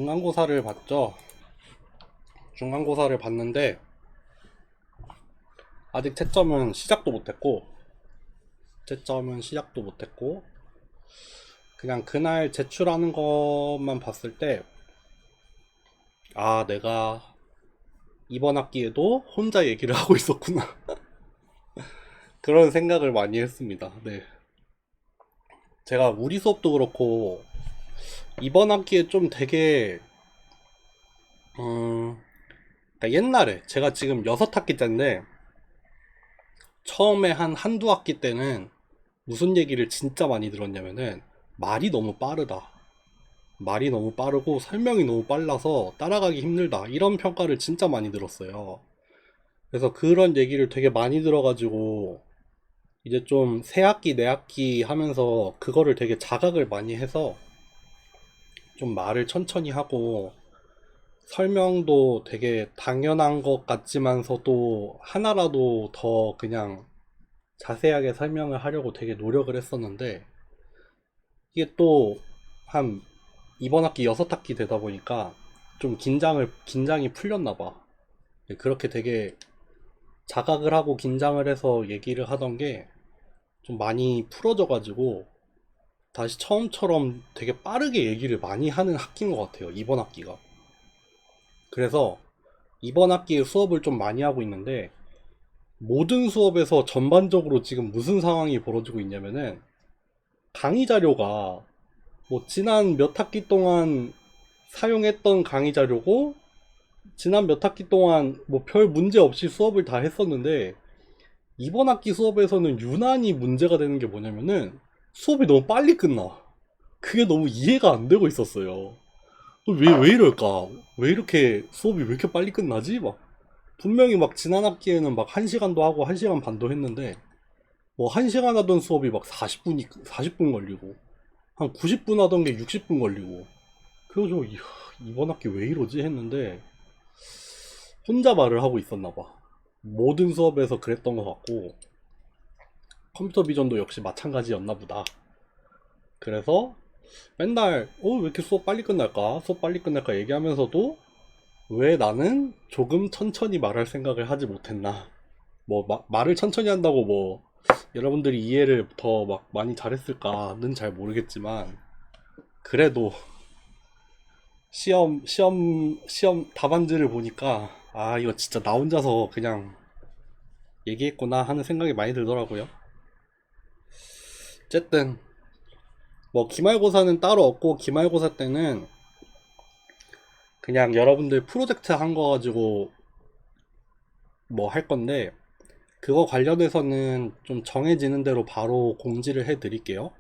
중간고사를 봤죠. 중간고사를 봤는데 아직 채점은 시작도 못했고 그냥 그날 제출하는 것만 봤을 때 내가 이번 학기에도 혼자 얘기를 하고 있었구나. 그런 생각을 많이 했습니다. 네. 제가 우리 수업도 그렇고 이번 학기에 좀 되게 그러니까 옛날에 제가 지금 6학기째인데 처음에 한두 학기 때는 무슨 얘기를 진짜 많이 들었냐면은 말이 너무 빠르다. 말이 너무 빠르고 설명이 너무 빨라서 따라가기 힘들다. 이런 평가를 진짜 많이 들었어요. 그래서 그런 얘기를 되게 많이 들어가지고 이제 좀 새 학기, 내 학기 하면서 그거를 되게 자각을 많이 해서 좀 말을 천천히 하고 설명도 되게 당연한 것 같지만서도 하나라도 더 그냥 자세하게 설명을 하려고 되게 노력을 했었는데 이게 또 한 이번 학기 6학기 되다 보니까 좀 긴장이 풀렸나 봐. 그렇게 되게 자각을 하고 긴장을 해서 얘기를 하던 게 좀 많이 풀어져가지고 다시 처음처럼 되게 빠르게 얘기를 많이 하는 학기인 것 같아요. 이번 학기가. 그래서 이번 학기에 수업을 좀 많이 하고 있는데 모든 수업에서 전반적으로 지금 무슨 상황이 벌어지고 있냐면은 강의 자료가 뭐 지난 몇 학기 동안 사용했던 강의 자료고 지난 몇 학기 동안 뭐 별 문제 없이 수업을 다 했었는데 이번 학기 수업에서는 유난히 문제가 되는 게 뭐냐면은 수업이 너무 빨리 끝나. 그게 너무 이해가 안 되고 있었어요. 왜 이럴까? 왜 이렇게 수업이 왜 이렇게 빨리 끝나지? 막 분명히 막 지난 학기에는 막 1시간도 하고 1시간 반도 했는데 뭐 1시간 하던 수업이 막 40분 걸리고 한 90분 하던 게 60분 걸리고 그래서 이번 학기 왜 이러지 했는데 혼자 말을 하고 있었나 봐. 모든 수업에서 그랬던 것 같고 컴퓨터 비전도 역시 마찬가지였나 보다. 그래서 맨날 왜 이렇게 수업 빨리 끝날까 얘기하면서도 왜 나는 조금 천천히 말할 생각을 하지 못했나. 뭐 말을 천천히 한다고 뭐 여러분들이 이해를 더 막 많이 잘했을까는 잘 모르겠지만 그래도 시험 답안지를 보니까 이거 진짜 나 혼자서 그냥 얘기했구나 하는 생각이 많이 들더라고요. 어쨌든 뭐 기말고사는 따로 없고 기말고사 때는 그냥 여러분들 프로젝트 한 거 가지고 뭐 할 건데 그거 관련해서는 좀 정해지는 대로 바로 공지를 해 드릴게요.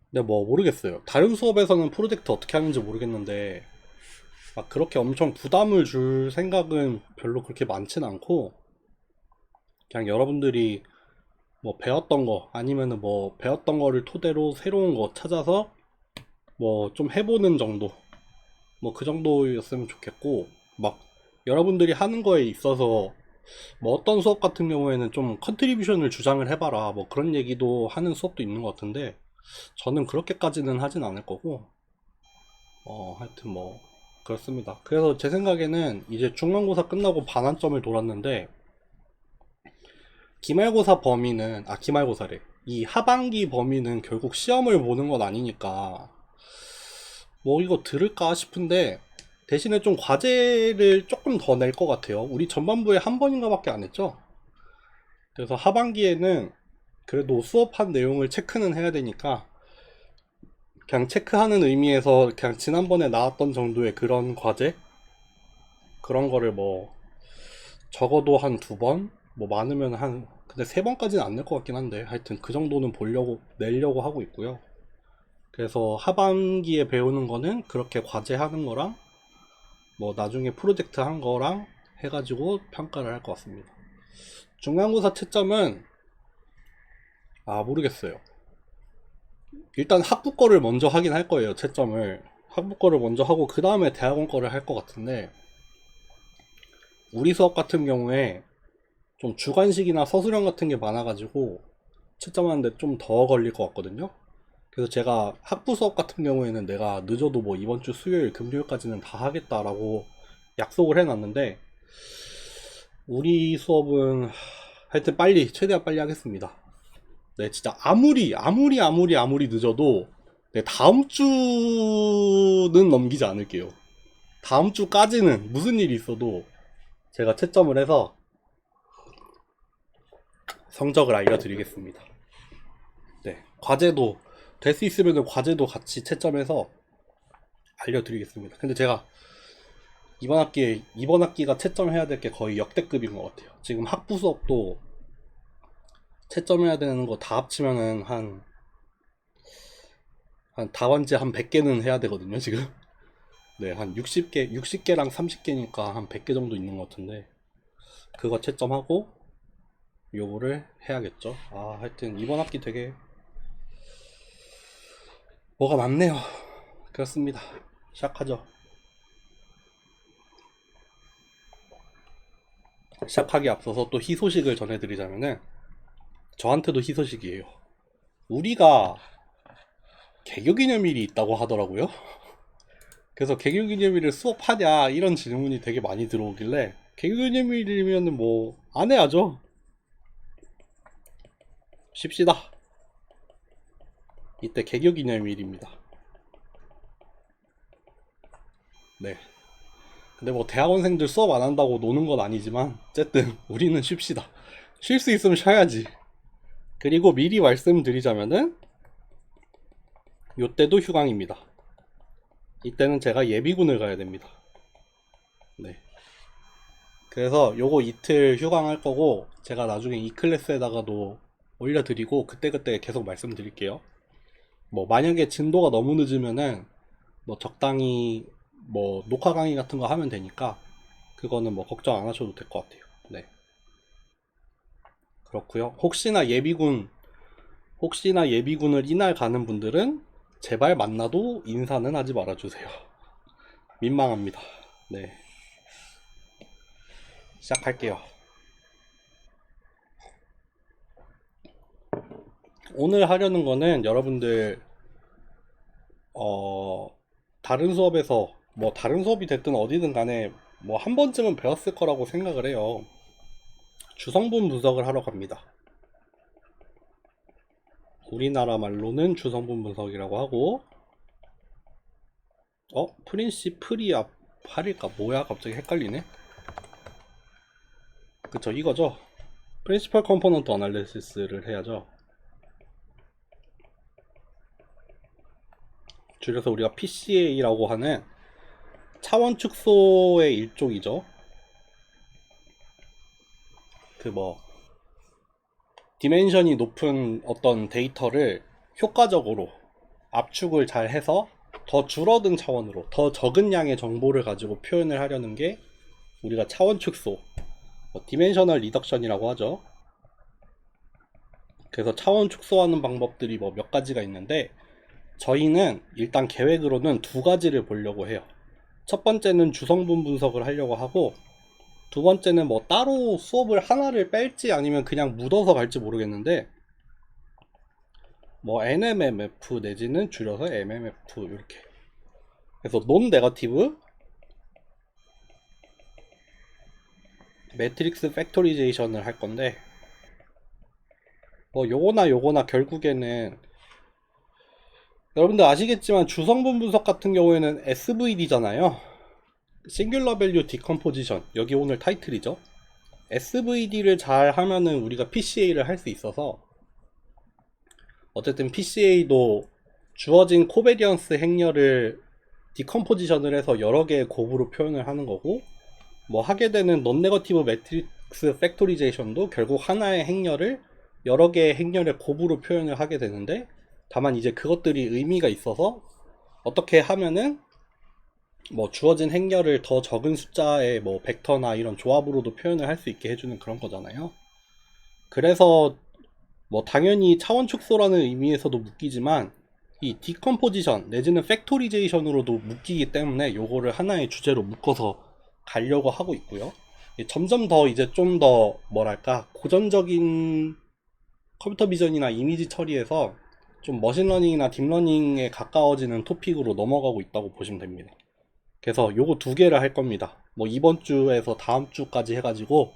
근데 뭐 모르겠어요. 다른 수업에서는 프로젝트 어떻게 하는지 모르겠는데 막 그렇게 엄청 부담을 줄 생각은 별로 그렇게 많진 않고 그냥 여러분들이 뭐 배웠던 거 아니면은 뭐 배웠던 거를 토대로 새로운 거 찾아서 뭐 좀 해보는 정도 뭐 그 정도였으면 좋겠고 막 여러분들이 하는 거에 있어서 뭐 어떤 수업 같은 경우에는 좀 컨트리뷰션을 주장을 해봐라 뭐 그런 얘기도 하는 수업도 있는 것 같은데 저는 그렇게까지는 하진 않을 거고 하여튼 뭐 그렇습니다. 그래서 제 생각에는 이제 중간고사 끝나고 반환점을 돌았는데 기말고사래. 이 하반기 범위는 결국 시험을 보는 건 아니니까 뭐 이거 들을까 싶은데 대신에 좀 과제를 조금 더 낼 것 같아요. 우리 전반부에 한 번인가 밖에 안 했죠. 그래서 하반기에는 그래도 수업한 내용을 체크는 해야 되니까 그냥 체크하는 의미에서 그냥 지난번에 나왔던 정도의 그런 과제 그런 거를 뭐 적어도 한 두 번, 뭐 많으면 근데 세 번까지는 안 낼 것 같긴 한데 하여튼 그 정도는 내려고 하고 있고요. 그래서 하반기에 배우는 거는 그렇게 과제하는 거랑 뭐 나중에 프로젝트 한 거랑 해가지고 평가를 할 것 같습니다. 중간고사 채점은 모르겠어요. 일단 학부 거를 먼저 하긴 할 거예요. 채점을 학부 거를 먼저 하고 그 다음에 대학원 거를 할 것 같은데 우리 수업 같은 경우에 좀 주관식이나 서술형 같은 게 많아가지고 채점하는데 좀 더 걸릴 것 같거든요. 그래서 제가 학부 수업 같은 경우에는 내가 늦어도 뭐 이번 주 수요일, 금요일까지는 다 하겠다라고 약속을 해놨는데, 우리 수업은 하여튼 빨리, 최대한 빨리 하겠습니다. 네, 진짜 아무리 늦어도 네, 다음 주는 넘기지 않을게요. 다음 주까지는 무슨 일이 있어도 제가 채점을 해서 성적을 알려드리겠습니다. 네, 과제도 될 수 있으면 과제도 같이 채점해서 알려드리겠습니다. 근데 제가 이번 학기가 채점해야 될 게 거의 역대급인 것 같아요. 지금 학부 수업도 채점해야 되는 거 다 합치면은 한 답안지 한 100개는 해야 되거든요, 지금. 네, 한 60개랑 30개니까 한 100개 정도 있는 것 같은데, 그거 채점하고 요거를 해야겠죠. 아, 하여튼 이번 학기 되게 뭐가 많네요. 그렇습니다. 시작하죠. 시작하기 앞서서 또 희소식을 전해드리자면은, 저한테도 희소식이에요. 우리가 개교기념일이 있다고 하더라고요. 그래서 개교기념일을 수업하냐 이런 질문이 되게 많이 들어오길래, 개교기념일이면은 뭐 안 해야죠. 쉽시다. 이때 개교기념일입니다. 네. 근데 뭐 대학원생들 수업 안 한다고 노는 건 아니지만 어쨌든 우리는 쉽시다. 쉴 수 있으면 쉬어야지. 그리고 미리 말씀드리자면은 요때도 휴강입니다. 이때는 제가 예비군을 가야 됩니다. 네. 그래서 요거 이틀 휴강할 거고, 제가 나중에 이 클래스에다가도 올려드리고 그때그때 계속 말씀드릴게요. 뭐 만약에 진도가 너무 늦으면은 뭐 적당히 뭐 녹화 강의 같은 거 하면 되니까 그거는 뭐 걱정 안 하셔도 될 것 같아요. 네. 그렇고요. 혹시나 예비군을 이날 가는 분들은 제발 만나도 인사는 하지 말아주세요. 민망합니다. 네. 시작할게요. 오늘 하려는 거는 여러분들 다른 수업에서 뭐 다른 수업이 됐든 어디든 간에 뭐 한 번쯤은 배웠을 거라고 생각을 해요. 주성분 분석을 하러 갑니다. 우리나라 말로는 주성분 분석이라고 하고, 프린시플이야 팔일까 뭐야, 갑자기 헷갈리네. 그쵸, 이거죠. 프린시펄 컴포넌트 어널리시스를 해야죠. 줄여서 우리가 PCA라고 하는 차원 축소의 일종이죠. 그 뭐 디멘션이 높은 어떤 데이터를 효과적으로 압축을 잘 해서 더 줄어든 차원으로 더 적은 양의 정보를 가지고 표현을 하려는 게 우리가 차원 축소, 디멘셔널 리덕션이라고 하죠. 그래서 차원 축소하는 방법들이 뭐 몇 가지가 있는데, 저희는 일단 계획으로는 두 가지를 보려고 해요. 첫 번째는 주성분 분석을 하려고 하고, 두 번째는 뭐 따로 수업을 하나를 뺄지 아니면 그냥 묻어서 갈지 모르겠는데, 뭐 NMMF 내지는 줄여서 MMF 이렇게. 그래서 논 네거티브 매트릭스 팩토리제이션을 할 건데, 뭐 요거나 결국에는 여러분들 아시겠지만 주성분 분석 같은 경우에는 SVD잖아요. 싱귤러 밸류 디컴포지션, 여기 오늘 타이틀이죠. SVD를 잘 하면은 우리가 PCA를 할 수 있어서, 어쨌든 PCA도 주어진 코베리언스 행렬을 디컴포지션을 해서 여러 개의 곱으로 표현을 하는 거고, 뭐 하게 되는 논네거티브 매트릭스 팩토리제이션도 결국 하나의 행렬을 여러 개의 행렬의 곱으로 표현을 하게 되는데, 다만 이제 그것들이 의미가 있어서 어떻게 하면은 뭐 주어진 행렬을 더 적은 숫자의 뭐 벡터나 이런 조합으로도 표현을 할 수 있게 해주는 그런 거잖아요. 그래서 뭐 당연히 차원 축소라는 의미에서도 묶이지만 이 디컴포지션 내지는 팩토리제이션으로도 묶이기 때문에 요거를 하나의 주제로 묶어서 가려고 하고 있고요. 점점 더 이제 좀 더 뭐랄까 고전적인 컴퓨터 비전이나 이미지 처리에서 좀 머신러닝이나 딥러닝에 가까워지는 토픽으로 넘어가고 있다고 보시면 됩니다. 그래서 요거 두 개를 할 겁니다. 뭐 이번 주에서 다음 주까지 해가지고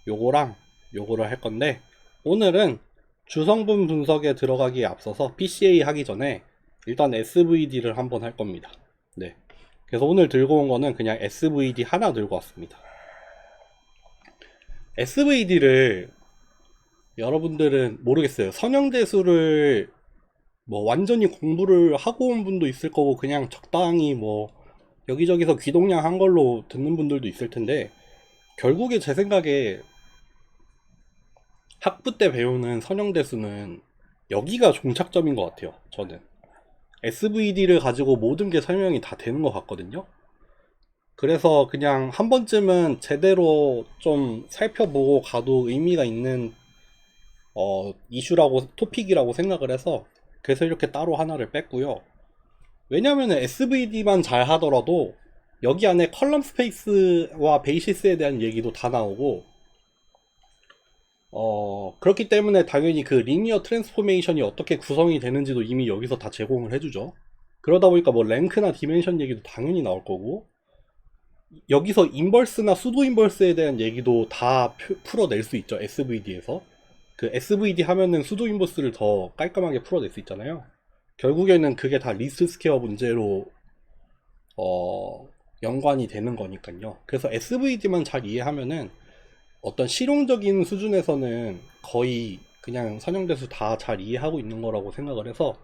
요거랑 요거를 할 건데, 오늘은 주성분 분석에 들어가기에 앞서서 PCA 하기 전에 일단 SVD를 한번 할 겁니다. 네. 그래서 오늘 들고 온 거는 그냥 SVD 하나 들고 왔습니다. SVD를 여러분들은 모르겠어요. 선형대수를 뭐 완전히 공부를 하고 온 분도 있을 거고, 그냥 적당히 뭐 여기저기서 귀동냥 한 걸로 듣는 분들도 있을 텐데, 결국에 제 생각에 학부 때 배우는 선형대수는 여기가 종착점인 것 같아요. 저는 SVD를 가지고 모든 게 설명이 다 되는 것 같거든요. 그래서 그냥 한 번쯤은 제대로 좀 살펴보고 가도 의미가 있는 이슈라고, 토픽이라고 생각을 해서, 그래서 이렇게 따로 하나를 뺐고요. 왜냐면 SVD만 잘 하더라도 여기 안에 컬럼 스페이스와 베이시스에 대한 얘기도 다 나오고, 그렇기 때문에 당연히 그 리니어 트랜스포메이션이 어떻게 구성이 되는지도 이미 여기서 다 제공을 해주죠. 그러다 보니까 뭐 랭크나 디멘션 얘기도 당연히 나올 거고, 여기서 인버스나 수도 인버스에 대한 얘기도 다 풀어낼 수 있죠. SVD에서. 그 SVD 하면은 수도 인버스를 더 깔끔하게 풀어낼 수 있잖아요. 결국에는 그게 다 리스트 스퀘어 문제로 연관이 되는 거니까요. 그래서 SVD만 잘 이해하면은 어떤 실용적인 수준에서는 거의 그냥 선형대수 다 잘 이해하고 있는 거라고 생각을 해서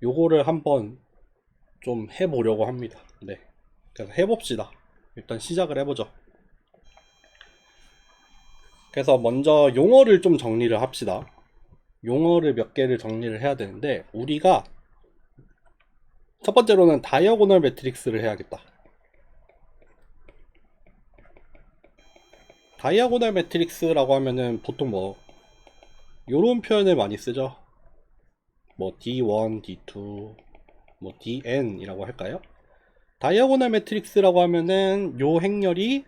요거를 한번 좀 해보려고 합니다. 네. 그래서 해봅시다. 일단 시작을 해보죠. 그래서 먼저 용어를 좀 정리를 합시다. 용어를 몇 개를 정리를 해야 되는데, 우리가 첫 번째로는 다이어고널 매트릭스를 해야겠다. 다이어고널 매트릭스라고 하면은 보통 뭐 요런 표현을 많이 쓰죠. 뭐 D1, D2, 뭐 DN이라고 할까요? 다이어고널 매트릭스라고 하면은 요 행렬이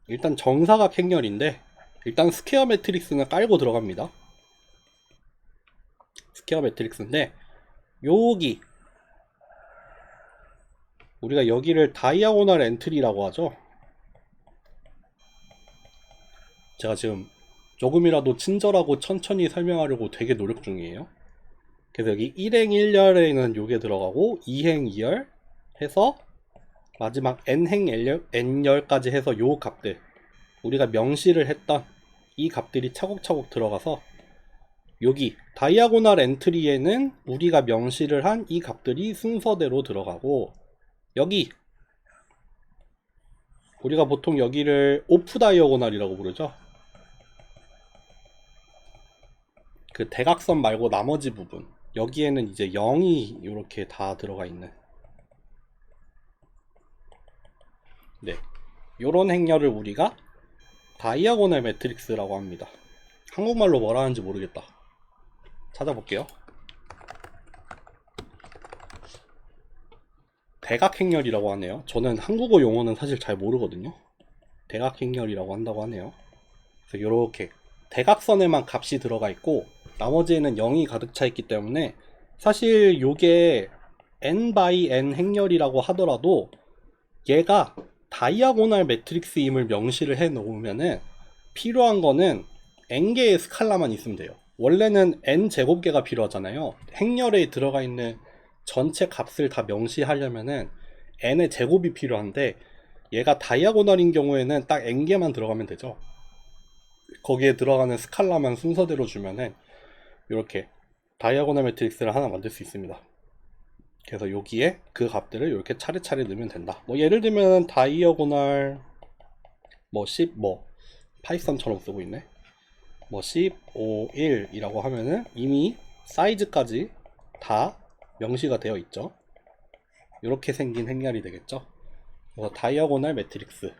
일단 정사각 행렬인데, 일단 스퀘어 매트릭스는 깔고 들어갑니다. 스퀘어 매트릭스인데, 여기 우리가 여기를 다이아고널 엔트리라고 하죠. 제가 지금 조금이라도 친절하고 천천히 설명하려고 되게 노력 중이에요. 그래서 여기 1행 1열에는 요게 들어가고, 2행 2열 해서 마지막 n행 n열까지 해서 요 값들, 우리가 명시를 했던 이 값들이 차곡차곡 들어가서, 여기 다이아고널 엔트리에는 우리가 명시를 한 이 값들이 순서대로 들어가고, 여기 우리가 보통 여기를 오프 다이어고널이라고 부르죠. 그 대각선 말고 나머지 부분, 여기에는 이제 0이 이렇게 다 들어가 있는, 네, 요런 행렬을 우리가 다이아고널 매트릭스라고 합니다. 한국말로 뭐라 하는지 모르겠다. 찾아볼게요. 대각행렬이라고 하네요. 저는 한국어 용어는 사실 잘 모르거든요. 대각행렬이라고 한다고 하네요. 그래서 이렇게 대각선에만 값이 들어가 있고 나머지에는 0이 가득 차 있기 때문에, 사실 요게 n by n 행렬이라고 하더라도 얘가 다이아고널 매트릭스임을 명시를 해 놓으면은 필요한 거는 n개의 스칼라만 있으면 돼요. 원래는 n 제곱개가 필요하잖아요. 행렬에 들어가 있는 전체 값을 다 명시하려면은 n의 제곱이 필요한데, 얘가 다이아고널인 경우에는 딱 n개만 들어가면 되죠. 거기에 들어가는 스칼라만 순서대로 주면은 이렇게 다이아고널 매트릭스를 하나 만들 수 있습니다. 그래서 여기에 그 값들을 이렇게 차례차례 넣으면 된다. 뭐 예를 들면 다이어고널 뭐 10, 뭐 파이썬처럼 쓰고 있네. 뭐 15, 1이라고 하면은 이미 사이즈까지 다 명시가 되어 있죠. 이렇게 생긴 행렬이 되겠죠. 그래서 다이어고널 매트릭스가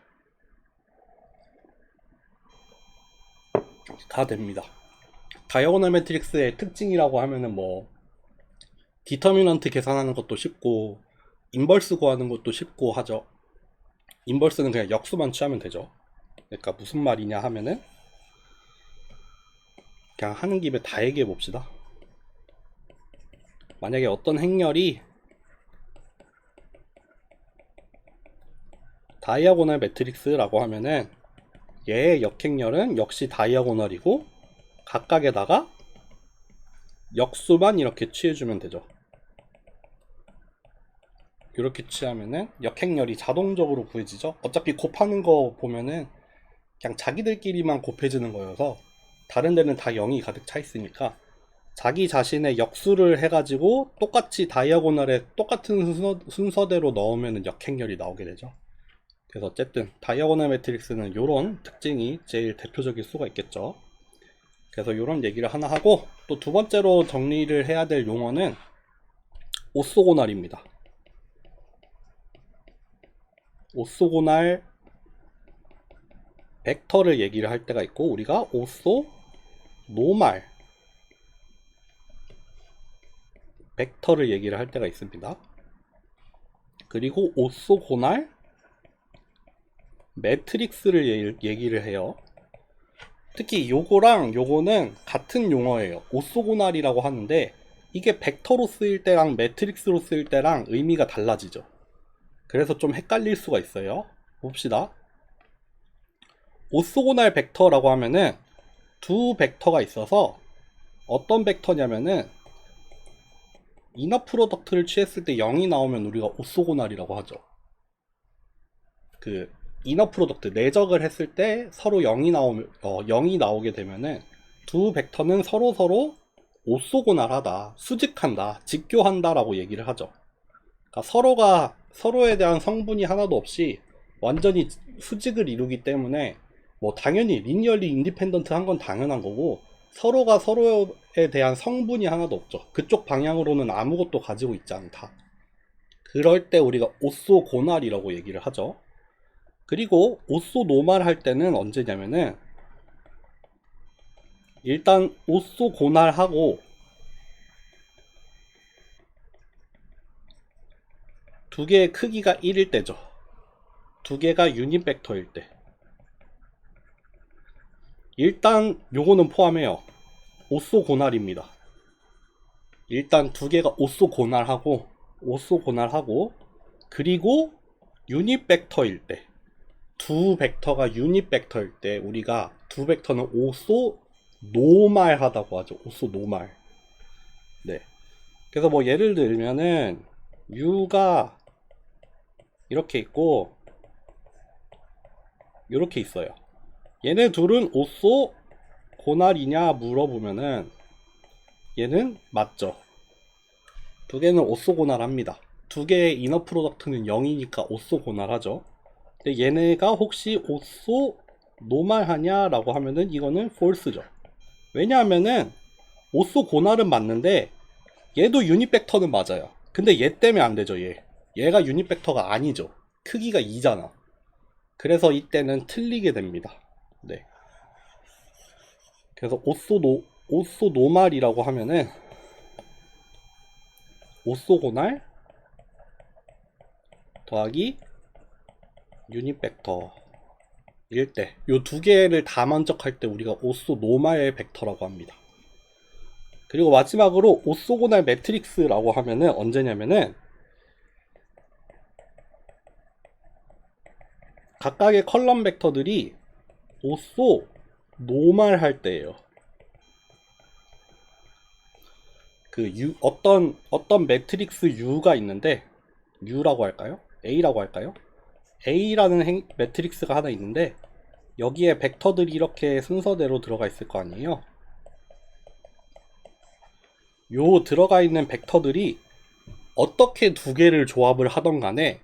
됩니다. 다이어고널 매트릭스의 특징이라고 하면은 뭐 디터미넌트 계산하는 것도 쉽고 인버스 구하는 것도 쉽고 하죠. 인버스는 그냥 역수만 취하면 되죠. 그러니까 무슨 말이냐 하면은, 그냥 하는 김에 다 얘기해 봅시다. 만약에 어떤 행렬이 다이아고널 매트릭스라고 하면은 얘의 역행렬은 역시 다이아고널이고 각각에다가 역수만 이렇게 취해주면 되죠. 이렇게 취하면은 역행렬이 자동적으로 구해지죠. 어차피 곱하는 거 보면은 그냥 자기들끼리만 곱해지는 거여서 다른 데는 다 0이 가득 차 있으니까 자기 자신의 역수를 해가지고 똑같이 다이아고널에 똑같은 순서대로 넣으면 역행렬이 나오게 되죠. 그래서 어쨌든 다이아고널 매트릭스는 이런 특징이 제일 대표적일 수가 있겠죠. 그래서 이런 얘기를 하나 하고 또 두 번째로 정리를 해야 될 용어는 오쏘고날입니다. 오쏘고날 벡터를 얘기를 할 때가 있고 우리가 오쏘 노말 벡터를 얘기를 할 때가 있습니다. 그리고 오쏘고날 매트릭스를 얘기를 해요. 특히 요거랑 요거는 같은 용어예요. 오쏘고날이라고 하는데 이게 벡터로 쓰일 때랑 매트릭스로 쓰일 때랑 의미가 달라지죠. 그래서 좀 헷갈릴 수가 있어요. 봅시다. 오쏘고날 벡터라고 하면은 두 벡터가 있어서 어떤 벡터냐면은 이너 프로덕트를 취했을 때 0이 나오면 우리가 오쏘고날이라고 하죠. 그 이너 프로덕트 내적을 했을 때 서로 0이 나오게 되면은 두 벡터는 서로 오쏘고날하다, 수직한다, 직교한다라고 얘기를 하죠. 그러니까 서로가 서로에 대한 성분이 하나도 없이 완전히 수직을 이루기 때문에 뭐 당연히 리니얼리 인디펜던트 한 건 당연한 거고 서로가 서로에 대한 성분이 하나도 없죠. 그쪽 방향으로는 아무것도 가지고 있지 않다. 그럴 때 우리가 오쏘고날이라고 얘기를 하죠. 그리고 오쏘노말 할 때는 언제냐면은 일단 오쏘고날하고 두 개의 크기가 1일 때죠. 두 개가 유닛 벡터일 때. 일단 요거는 포함해요. 오쏘고날입니다. 일단 두 개가 오쏘고날하고 그리고 유닛 벡터일 때 두 벡터가 유닛 벡터일 때 우리가 두 벡터는 오쏘 노말하다고 하죠. 오쏘 노말. 네. 그래서 뭐 예를 들면은 U가 이렇게 있고 이렇게 있어요. 얘네 둘은 오쏘 고날이냐 물어보면은 얘는 맞죠. 두 개는 오쏘고날합니다. 두 개의 이너 프로덕트는 0이니까 오쏘고날하죠. 근데 얘네가 혹시 오쏘 노말하냐 라고 하면은 이거는 false죠. 왜냐하면은 오쏘고날은 맞는데 얘도 유닛 벡터는 맞아요. 근데 얘 때문에 안 되죠. 얘가 유닛 벡터가 아니죠. 크기가 2잖아. 그래서 이때는 틀리게 됩니다. 네. 그래서 오쏘노말이라고 하면은 오쏘고날 더하기 유닛 벡터 일 때 요 두 개를 다 만족할 때 우리가 오쏘노말 벡터라고 합니다. 그리고 마지막으로 오쏘고날 매트릭스라고 하면은 언제냐면은 각각의 컬럼 벡터들이 오쏘 노말 할 때예요. 어떤 매트릭스 U가 있는데 U라고 할까요? A라고 할까요? A라는 매트릭스가 하나 있는데 여기에 벡터들이 이렇게 순서대로 들어가 있을 거 아니에요. 요 들어가 있는 벡터들이 어떻게 두 개를 조합을 하던 간에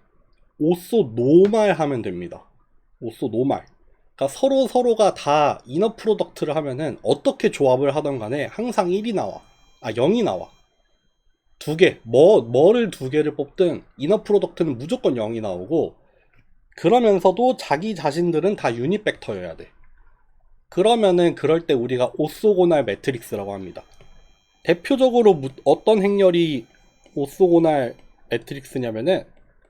오쏘 노말 하면 됩니다. 오쏘 노말. 그러니까 서로가 다 이너 프로덕트를 하면은 어떻게 조합을 하던 간에 항상 1이 나와. 0이 나와. 두 개, 뭐를 두 개를 뽑든 이너 프로덕트는 무조건 0이 나오고 그러면서도 자기 자신들은 다 유닛 벡터여야 돼. 그러면은 그럴 때 우리가 오쏘고날 매트릭스라고 합니다. 대표적으로 어떤 행렬이 오쏘고날 매트릭스냐면은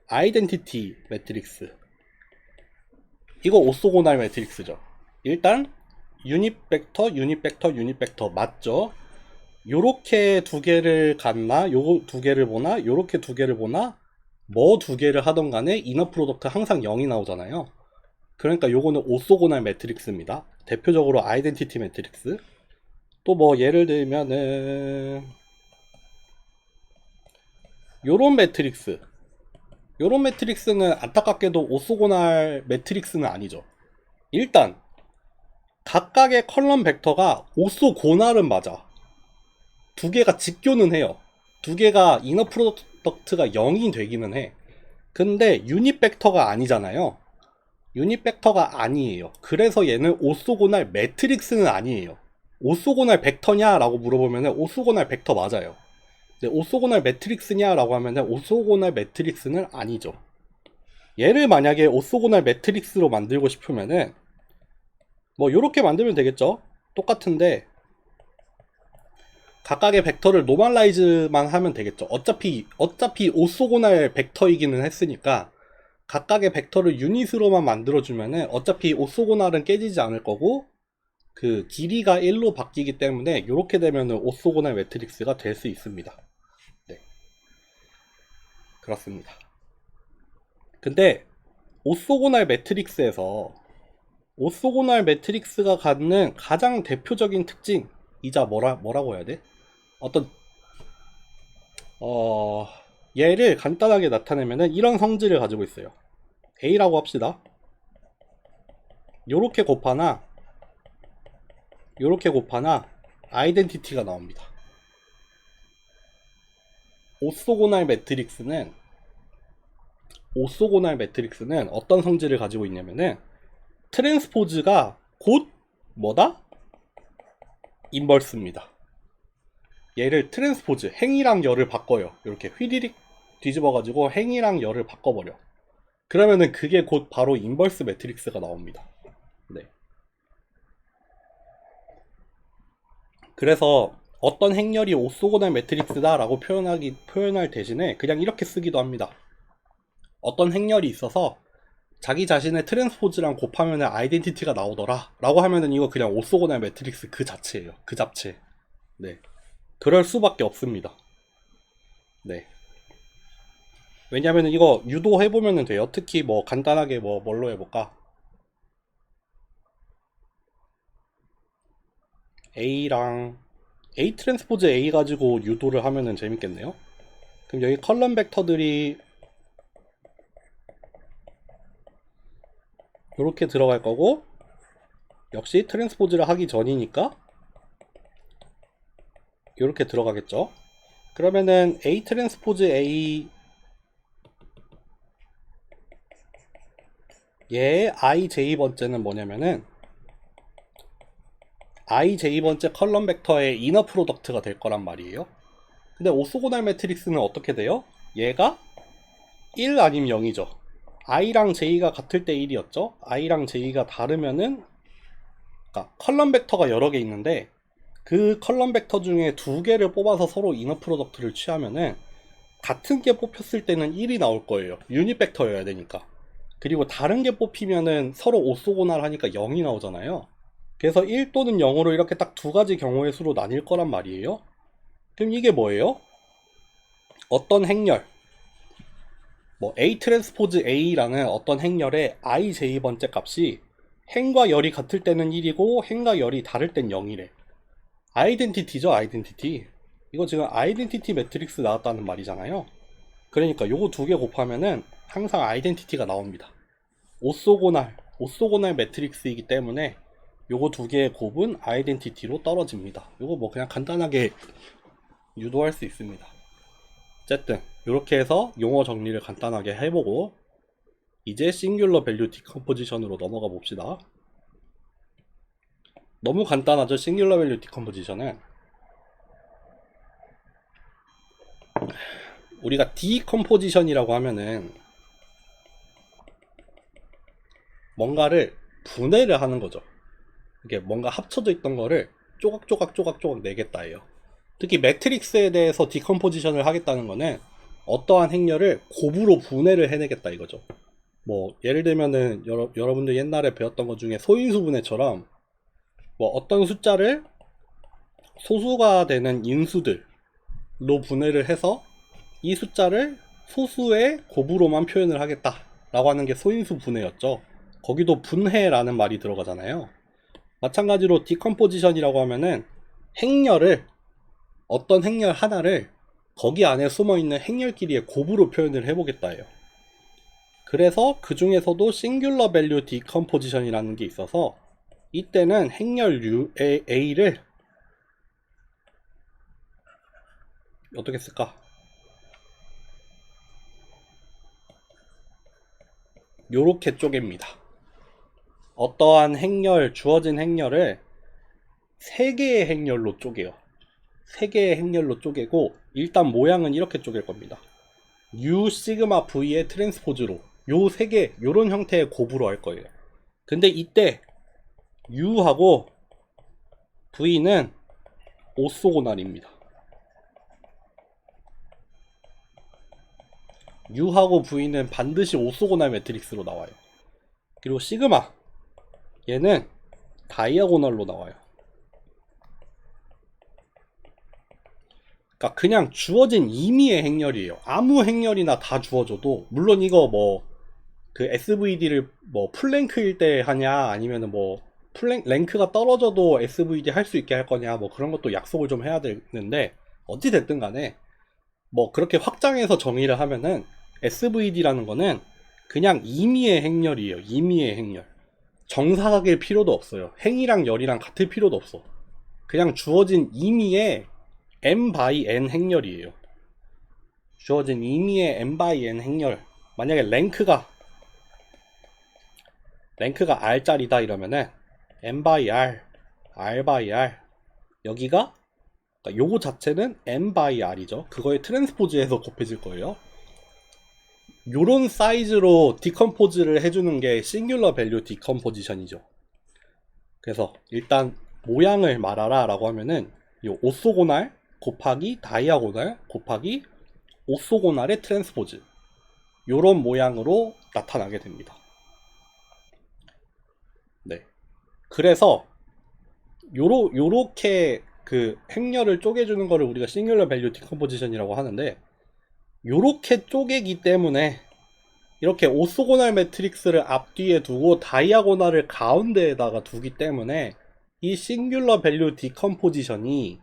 아이덴티티 매트릭스. 이거 오쏘고날 매트릭스죠. 일단 유닛 벡터 맞죠? 요렇게 두 개를 갖나, 요 두 개를 보나, 요렇게 두 개를 보나, 뭐 두 개를 하던 간에 이너 프로덕트 항상 0이 나오잖아요. 그러니까 요거는 오소고날 매트릭스입니다. 대표적으로 아이덴티티 매트릭스. 또 뭐 예를 들면은 요런 매트릭스. 요런 매트릭스는 안타깝게도 오소고날 매트릭스는 아니죠. 일단 각각의 컬럼 벡터가 오소고날은 맞아. 두 개가 직교는 해요. 두 개가 이너 프로덕트가 0이 되기는 해. 근데 유닛 벡터가 아니잖아요. 유닛 벡터가 아니에요. 그래서 얘는 오소고날 매트릭스는 아니에요. 오소고날 벡터냐? 라고 물어보면 오소고날 벡터 맞아요. 근데 오소고날 매트릭스냐? 라고 하면 오소고날 매트릭스는 아니죠. 얘를 만약에 오소고날 매트릭스로 만들고 싶으면은 뭐 이렇게 만들면 되겠죠. 똑같은데 각각의 벡터를 노멀라이즈만 하면 되겠죠. 어차피 오소고날 벡터이기는 했으니까 각각의 벡터를 유닛으로만 만들어주면은 어차피 오소고날은 깨지지 않을 거고 그 길이가 1로 바뀌기 때문에 이렇게 되면은 오소고날 매트릭스가 될 수 있습니다. 네, 그렇습니다. 근데 오소고날 매트릭스에서 오소고날 매트릭스가 갖는 가장 대표적인 특징이자 뭐라고 해야 돼? 어떤 얘를 간단하게 나타내면은 이런 성질을 가지고 있어요. A라고 합시다. 요렇게 곱하나 요렇게 곱하나 아이덴티티가 나옵니다. 오소고날 매트릭스는 어떤 성질을 가지고 있냐면은 트랜스포즈가 곧 뭐다? 인버스입니다. 얘를 트랜스포즈, 행이랑 열을 바꿔요. 이렇게 휘리릭 뒤집어가지고 행이랑 열을 바꿔버려. 그러면은 그게 곧 바로 인버스 매트릭스가 나옵니다. 네. 그래서 어떤 행렬이 오소고날 매트릭스다 라고 표현할 대신에 그냥 이렇게 쓰기도 합니다. 어떤 행렬이 있어서 자기 자신의 트랜스포즈랑 곱하면 아이덴티티가 나오더라 라고 하면은 이거 그냥 오소고날 매트릭스 그 자체예요. 그 잡채. 네. 그럴 수밖에 없습니다. 네. 왜냐면 이거 유도해보면 돼요. 특히 뭐 간단하게 뭘로 해볼까? A랑 A 트랜스포즈 A 가지고 유도를 하면은 재밌겠네요. 그럼 여기 컬럼 벡터들이 이렇게 들어갈 거고 역시 트랜스포즈를 하기 전이니까 이렇게 들어가겠죠. 그러면은 A 트랜스포즈 A 얘의 ij번째는 뭐냐면은 ij번째 컬럼 벡터의 이너 프로덕트가 될 거란 말이에요. 근데 오소고날 매트릭스는 어떻게 돼요? 얘가 1 아니면 0이죠. i랑 j가 같을 때 1이었죠. i랑 j가 다르면은 그러니까 컬럼 벡터가 여러 개 있는데 그 컬럼 벡터 중에 두 개를 뽑아서 서로 이너 프로덕트를 취하면은 같은 게 뽑혔을 때는 1이 나올 거예요. 유닛 벡터여야 되니까. 그리고 다른 게 뽑히면은 서로 오소고날 하니까 0이 나오잖아요. 그래서 1 또는 0으로 이렇게 딱 두 가지 경우의 수로 나뉠 거란 말이에요. 그럼 이게 뭐예요? 어떤 행렬, 뭐 A 트랜스포즈 A라는 어떤 행렬의 ij번째 값이 행과 열이 같을 때는 1이고 행과 열이 다를 땐 0이래. 아이덴티티죠, 아이덴티티. 이거 지금 아이덴티티 매트릭스 나왔다는 말이잖아요. 그러니까 요거 두 개 곱하면은 항상 아이덴티티가 나옵니다. 오소고날 매트릭스이기 때문에 요거 두 개의 곱은 아이덴티티로 떨어집니다. 요거 뭐 그냥 간단하게 유도할 수 있습니다. 어쨌든 이렇게 해서 용어 정리를 간단하게 해보고 이제 싱귤러 밸류 디컴포지션으로 넘어가 봅시다. 너무 간단하죠. 싱귤러 밸류 디컴포지션은 우리가 디컴포지션이라고 하면은 뭔가를 분해를 하는 거죠. 이게 뭔가 합쳐져 있던 거를 조각 내겠다예요. 특히 매트릭스에 대해서 디컴포지션을 하겠다는 거는 어떠한 행렬을 곱으로 분해를 해내겠다 이거죠. 뭐 예를 들면은 여러분들 옛날에 배웠던 것 중에 소인수 분해처럼 뭐 어떤 숫자를 소수가 되는 인수들로 분해를 해서 이 숫자를 소수의 곱으로만 표현을 하겠다 라고 하는 게 소인수 분해였죠. 거기도 분해라는 말이 들어가잖아요. 마찬가지로 디컴포지션이라고 하면은 행렬을, 어떤 행렬 하나를 거기 안에 숨어있는 행렬끼리의 곱으로 표현을 해보겠다예요. 그래서 그 중에서도 싱귤러 밸류 디컴포지션이라는 게 있어서 이때는 행렬 A를 어떻게 쓸까? 요렇게 쪼갭니다. 어떠한 행렬, 주어진 행렬을 3개의 행렬로 쪼개요. 3개의 행렬로 쪼개고 일단 모양은 이렇게 쪼갤 겁니다. U 시그마 V의 트랜스포즈로 요 3개, 요런 형태의 곱으로 할 거예요. 근데 이때 U하고 V는 오소고날입니다. U하고 V는 반드시 오소고날 매트릭스로 나와요. 그리고 시그마, 얘는 다이아고널로 나와요. 그러니까 그냥 주어진 임의의 행렬이에요. 아무 행렬이나 다 주어져도, 물론 이거 뭐 그 SVD를 뭐 풀랭크일 때 하냐, 아니면은 뭐 랭크가 떨어져도 SVD 할 수 있게 할 거냐, 뭐 그런 것도 약속을 좀 해야 되는데, 어찌 됐든 간에 뭐 그렇게 확장해서 정의를 하면은 SVD라는 거는 그냥 임의의 행렬이에요. 임의의 행렬. 정사각일 필요도 없어요. 행이랑 열이랑 같을 필요도 없어. 그냥 주어진 임의의 m by n 행렬이에요. 주어진 임의의 m by n 행렬. 만약에 랭크가 r짜리다 이러면은 m by r, r by r, 여기가 그러니까 요거 자체는 m by r이죠. 그거의 트랜스포즈에서 곱해질 거예요. 요런 사이즈로 디컴포즈를 해주는 게 싱귤러 밸류 디컴포지션이죠. 그래서 일단 모양을 말하라 라고 하면은 요 오소고날 곱하기 다이아고날 곱하기 오소고날의 트랜스포즈, 요런 모양으로 나타나게 됩니다. 네. 그래서 요렇게 그 행렬을 쪼개주는 거를 우리가 싱귤러 밸류 디컴포지션이라고 하는데, 요렇게 쪼개기 때문에 이렇게 오소고날 매트릭스를 앞뒤에 두고 다이아고날을 가운데에다가 두기 때문에 이 싱귤러 밸류 디컴포지션이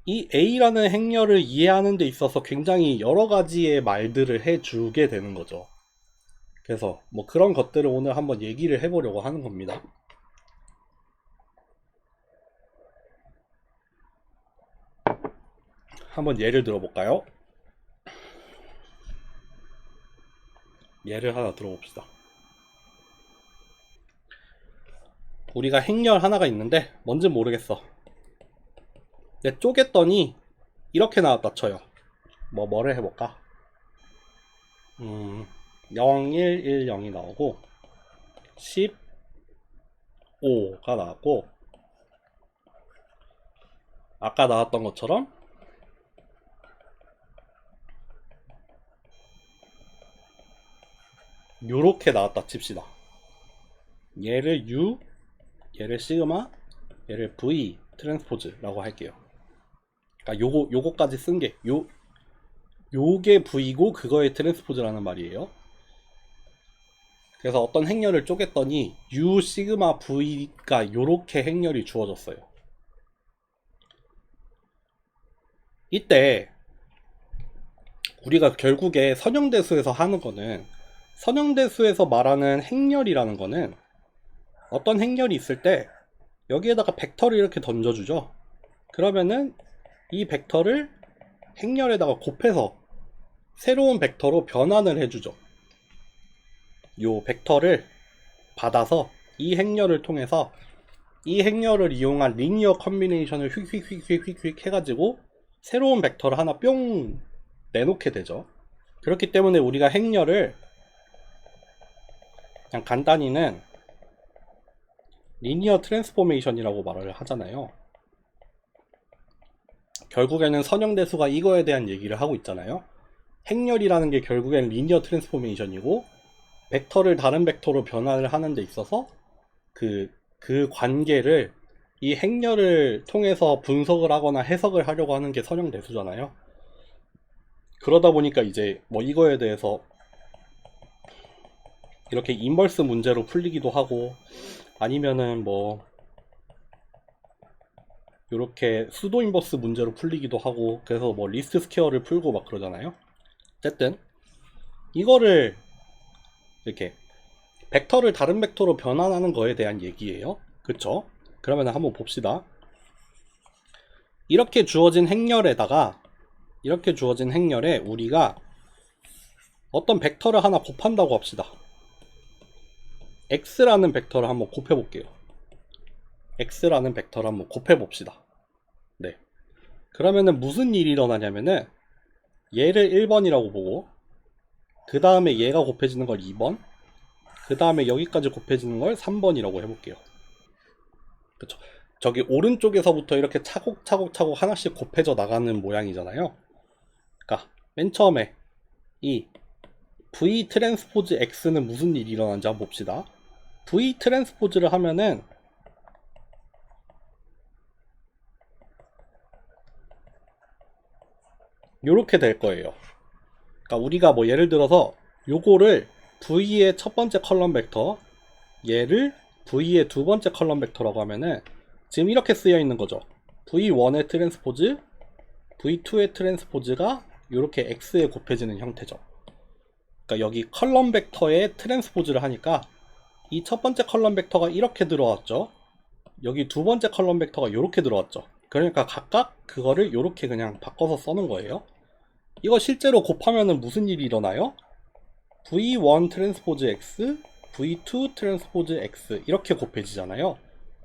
이 A라는 행렬을 이해하는 데 있어서 굉장히 여러 가지의 말들을 해주게 되는 거죠. 그래서 뭐 그런 것들을 오늘 한번 얘기를 해보려고 하는 겁니다. 한번 예를 들어볼까요? 예를 하나 들어봅시다. 우리가 행렬 하나가 있는데 뭔지 모르겠어. 근데 쪼갰더니 이렇게 나왔다 쳐요. 뭐를 해볼까? 0, 1, 1, 0이 나오고 15가 나왔고, 아까 나왔던 것처럼 요렇게 나왔다 칩시다. 얘를 U, 얘를 시그마, 얘를 V 트랜스포즈라고 할게요. 그러니까 요거까지 쓴 게 요게 V고 그거의 트랜스포즈라는 말이에요. 그래서 어떤 행렬을 쪼갰더니 U 시그마 V가 요렇게 행렬이 주어졌어요. 이때 우리가 결국에 선형대수에서 하는 거는, 선형대수에서 말하는 행렬이라는 거는 어떤 행렬이 있을 때 여기에다가 벡터를 이렇게 던져주죠. 그러면은 이 벡터를 행렬에다가 곱해서 새로운 벡터로 변환을 해주죠. 요 벡터를 받아서 이 행렬을 통해서 이 행렬을 이용한 리니어 컨비네이션을 휙휙휙휙휙 해가지고 새로운 벡터를 하나 뿅 내놓게 되죠. 그렇기 때문에 우리가 행렬을 그냥 간단히는 리니어 트랜스포메이션이라고 말을 하잖아요. 결국에는 선형대수가 이거에 대한 얘기를 하고 있잖아요. 행렬이라는 게 결국엔 리니어 트랜스포메이션이고, 벡터를 다른 벡터로 변환을 하는 데 있어서 그 관계를 이 행렬을 통해서 분석을 하거나 해석을 하려고 하는 게 선형대수잖아요. 그러다 보니까 이제 뭐 이거에 대해서 이렇게 인버스 문제로 풀리기도 하고, 아니면은 뭐 이렇게 수도 인버스 문제로 풀리기도 하고, 그래서 뭐 리스트 스퀘어를 풀고 막 그러잖아요. 어쨌든 이거를 이렇게 벡터를 다른 벡터로 변환하는 거에 대한 얘기예요. 그쵸? 그러면 한번 봅시다. 이렇게 주어진 행렬에 우리가 어떤 벡터를 하나 곱한다고 합시다. x라는 벡터를 한번 곱해볼게요. x라는 벡터를 한번 곱해봅시다. 네. 그러면은 무슨 일이 일어나냐면은 얘를 1번이라고 보고, 그 다음에 얘가 곱해지는 걸 2번, 그 다음에 여기까지 곱해지는 걸 3번이라고 해볼게요. 그쵸? 저기 오른쪽에서부터 이렇게 차곡차곡 하나씩 곱해져 나가는 모양이잖아요. 그러니까 맨 처음에 이 V 트랜스포즈 X는 무슨 일이 일어나는지 한번 봅시다. V 트랜스포즈를 하면은 요렇게 될 거예요. 그러니까 우리가 뭐 예를 들어서 요거를 V의 첫 번째 컬럼 벡터, 얘를 V의 두 번째 컬럼 벡터라고 하면은 지금 이렇게 쓰여 있는 거죠. V1의 트랜스포즈, V2의 트랜스포즈가 이렇게 X에 곱해지는 형태죠. 그러니까 여기 컬럼 벡터의 트랜스포즈를 하니까 이 첫 번째 컬럼 벡터가 이렇게 들어왔죠. 여기 두 번째 컬럼 벡터가 이렇게 들어왔죠. 그러니까 각각 그거를 이렇게 그냥 바꿔서 써는 거예요. 이거 실제로 곱하면은 무슨 일이 일어나요? V1 트랜스포즈 X, V2 트랜스포즈 X 이렇게 곱해지잖아요.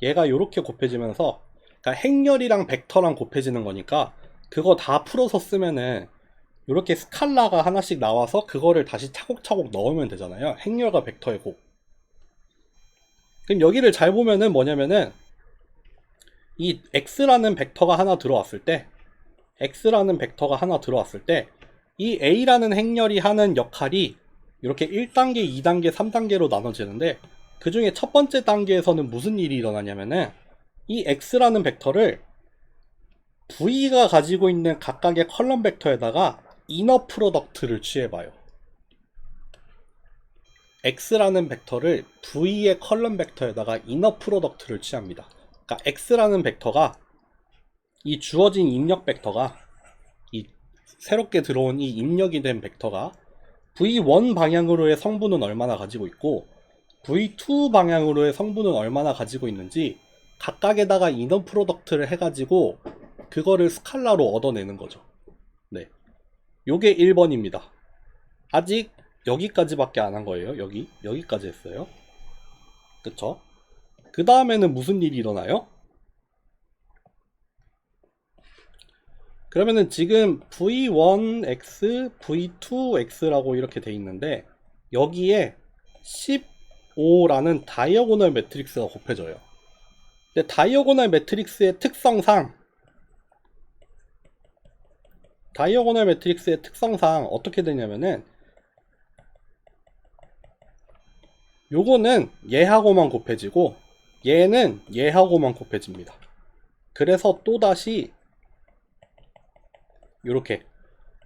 얘가 이렇게 곱해지면서, 그러니까 행렬이랑 벡터랑 곱해지는 거니까 그거 다 풀어서 쓰면은 이렇게 스칼라가 하나씩 나와서 그거를 다시 차곡차곡 넣으면 되잖아요. 행렬과 벡터의 곱. 그럼 여기를 잘 보면은 뭐냐면은 이 x라는 벡터가 하나 들어왔을 때, 이 a라는 행렬이 하는 역할이 이렇게 1단계, 2단계, 3단계로 나눠지는데, 그 중에 첫 번째 단계에서는 무슨 일이 일어나냐면은 이 x라는 벡터를 v가 가지고 있는 각각의 컬럼 벡터에다가 이너 프로덕트를 취해봐요. x라는 벡터를 v의 컬럼 벡터에다가 이너 프로덕트를 취합니다. 그러니까 x라는 벡터가, 이 주어진 입력 벡터가, 이 새롭게 들어온 이 입력이 된 벡터가 v1 방향으로의 성분은 얼마나 가지고 있고 v2 방향으로의 성분은 얼마나 가지고 있는지 각각에다가 이너 프로덕트를 해가지고 그거를 스칼라로 얻어내는 거죠. 네, 요게 1번입니다. 아직 여기까지밖에 안 한 거예요. 여기까지 했어요. 그쵸? 그 다음에는 무슨 일이 일어나요? 그러면은 지금 V1X, V2X라고 이렇게 돼 있는데 여기에 15라는 다이어고널 매트릭스가 곱해져요. 근데 다이어고널 매트릭스의 특성상 어떻게 되냐면은 요거는 얘하고만 곱해지고 얘는 얘하고만 곱해집니다. 그래서 또다시 요렇게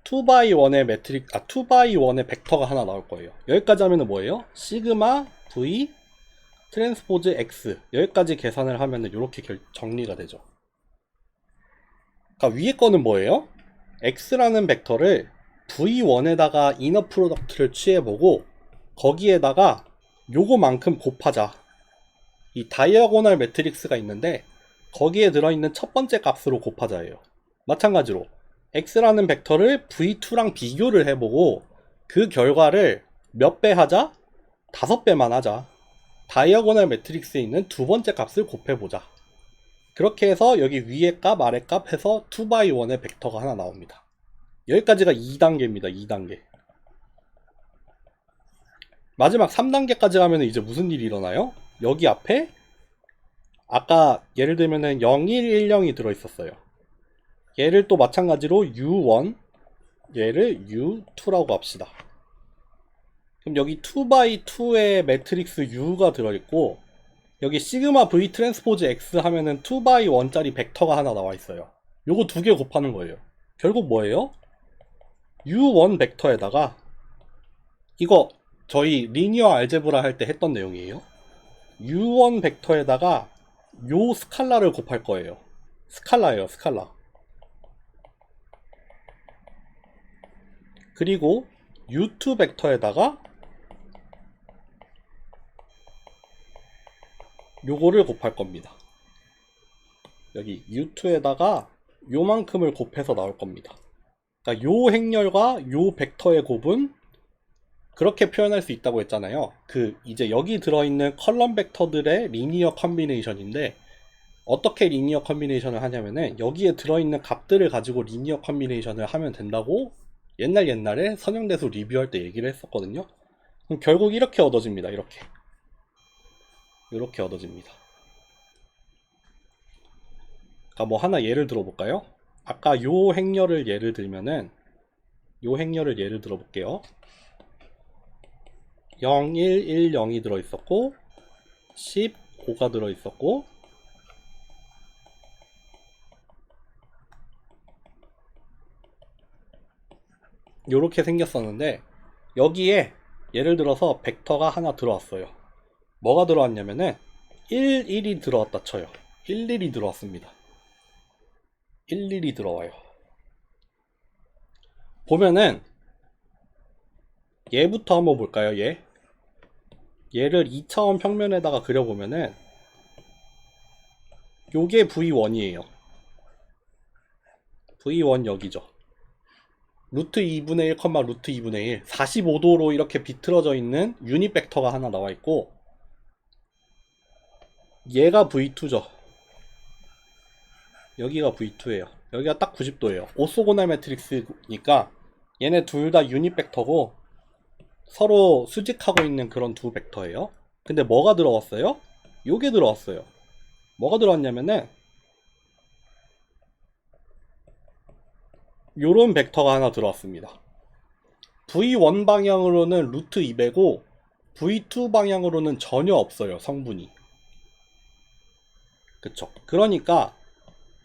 2x1의 벡터가 하나 나올 거예요. 여기까지 하면은 뭐예요? 시그마 v 트랜스포즈 x, 여기까지 계산을 하면은 요렇게 정리가 되죠. 그러니까 위에 거는 뭐예요? x라는 벡터를 v1에다가 이너 프로덕트를 취해보고 거기에다가 요거만큼 곱하자. 이 다이아고널 매트릭스가 있는데 거기에 들어있는 첫 번째 값으로 곱하자예요. 마찬가지로 x라는 벡터를 v2랑 비교를 해보고 그 결과를 몇 배 하자? 5배만 하자. 다이아고널 매트릭스에 있는 두 번째 값을 곱해보자. 그렇게 해서 여기 위에 값, 아래 값 해서 2x1의 벡터가 하나 나옵니다. 여기까지가 2단계입니다. 2단계. 마지막 3단계까지 가면 이제 무슨 일이 일어나요? 여기 앞에 아까 예를 들면은 0110이 들어있었어요. 얘를 또 마찬가지로 U1, 얘를 U2라고 합시다. 그럼 여기 2x2의 매트릭스 U가 들어있고 여기 시그마 V 트랜스포즈 X 하면은 2x1짜리 벡터가 하나 나와 있어요. 요거 두 개 곱하는 거예요. 결국 뭐예요? U1 벡터에다가 이거 저희 리니어 알제브라 할 때 했던 내용이에요. U1 벡터에다가 요 스칼라를 곱할 거예요. 스칼라예요, 스칼라. 그리고 U2 벡터에다가 요거를 곱할 겁니다. 여기 U2에다가 요만큼을 곱해서 나올 겁니다. 그러니까 요 행렬과 요 벡터의 곱은 그렇게 표현할 수 있다고 했잖아요. 이제 여기 들어있는 컬럼 벡터들의 리니어 컨비네이션인데, 어떻게 리니어 컨비네이션을 하냐면은 여기에 들어있는 값들을 가지고 리니어 컨비네이션을 하면 된다고 옛날에 선형대수 리뷰할 때 얘기를 했었거든요. 그럼 결국 이렇게 얻어집니다. 이렇게 얻어집니다. 그러니까 뭐 하나 예를 들어볼까요? 아까 요 행렬을 예를 들면은 요 행렬을 예를 들어볼게요. 0, 1, 1, 0이 들어있었고 10, 5가 들어있었고 요렇게 생겼었는데, 여기에 예를 들어서 벡터가 하나 들어왔어요. 뭐가 들어왔냐면은 1, 1이 들어왔다 쳐요. 1, 1이 들어왔습니다. 1, 1이 들어와요. 보면은 얘부터 한번 볼까요? 얘를 2차원 평면에다가 그려보면은 요게 V1이에요. V1 여기죠. 루트 2분의 1, 루트 2분의 1 45도로 이렇게 비틀어져 있는 유닛 벡터가 하나 나와 있고, 얘가 V2죠. 여기가 V2예요. 여기가 딱 90도예요. 오소고날 매트릭스니까 얘네 둘 다 유닛 벡터고 서로 수직하고 있는 그런 두 벡터예요. 근데 뭐가 들어왔어요? 요게 들어왔어요. 뭐가 들어왔냐면은 요런 벡터가 하나 들어왔습니다. V1 방향으로는 루트 2배고 V2 방향으로는 전혀 없어요, 성분이. 그쵸? 그러니까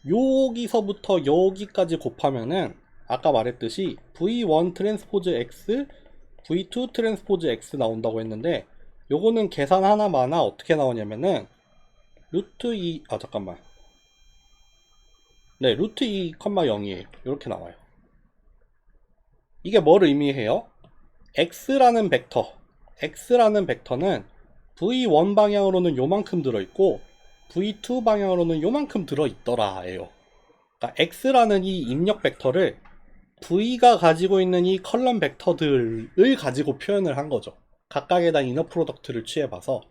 여기서부터 여기까지 곱하면은 아까 말했듯이 V1 트랜스포즈 X, V2 트랜스포즈 X 나온다고 했는데, 요거는 계산 하나마나 어떻게 나오냐면은 루트 2, 잠깐만. 네, 루트 2, 0이에요. 이렇게 나와요. 이게 뭘 의미해요? X라는 벡터는 V1 방향으로는 요만큼 들어있고 V2 방향으로는 요만큼 들어있더라예요. 그러니까 X라는 이 입력 벡터를 V가 가지고 있는 이 컬럼 벡터들을 가지고 표현을 한 거죠. 각각에다 이너 프로덕트를 취해봐서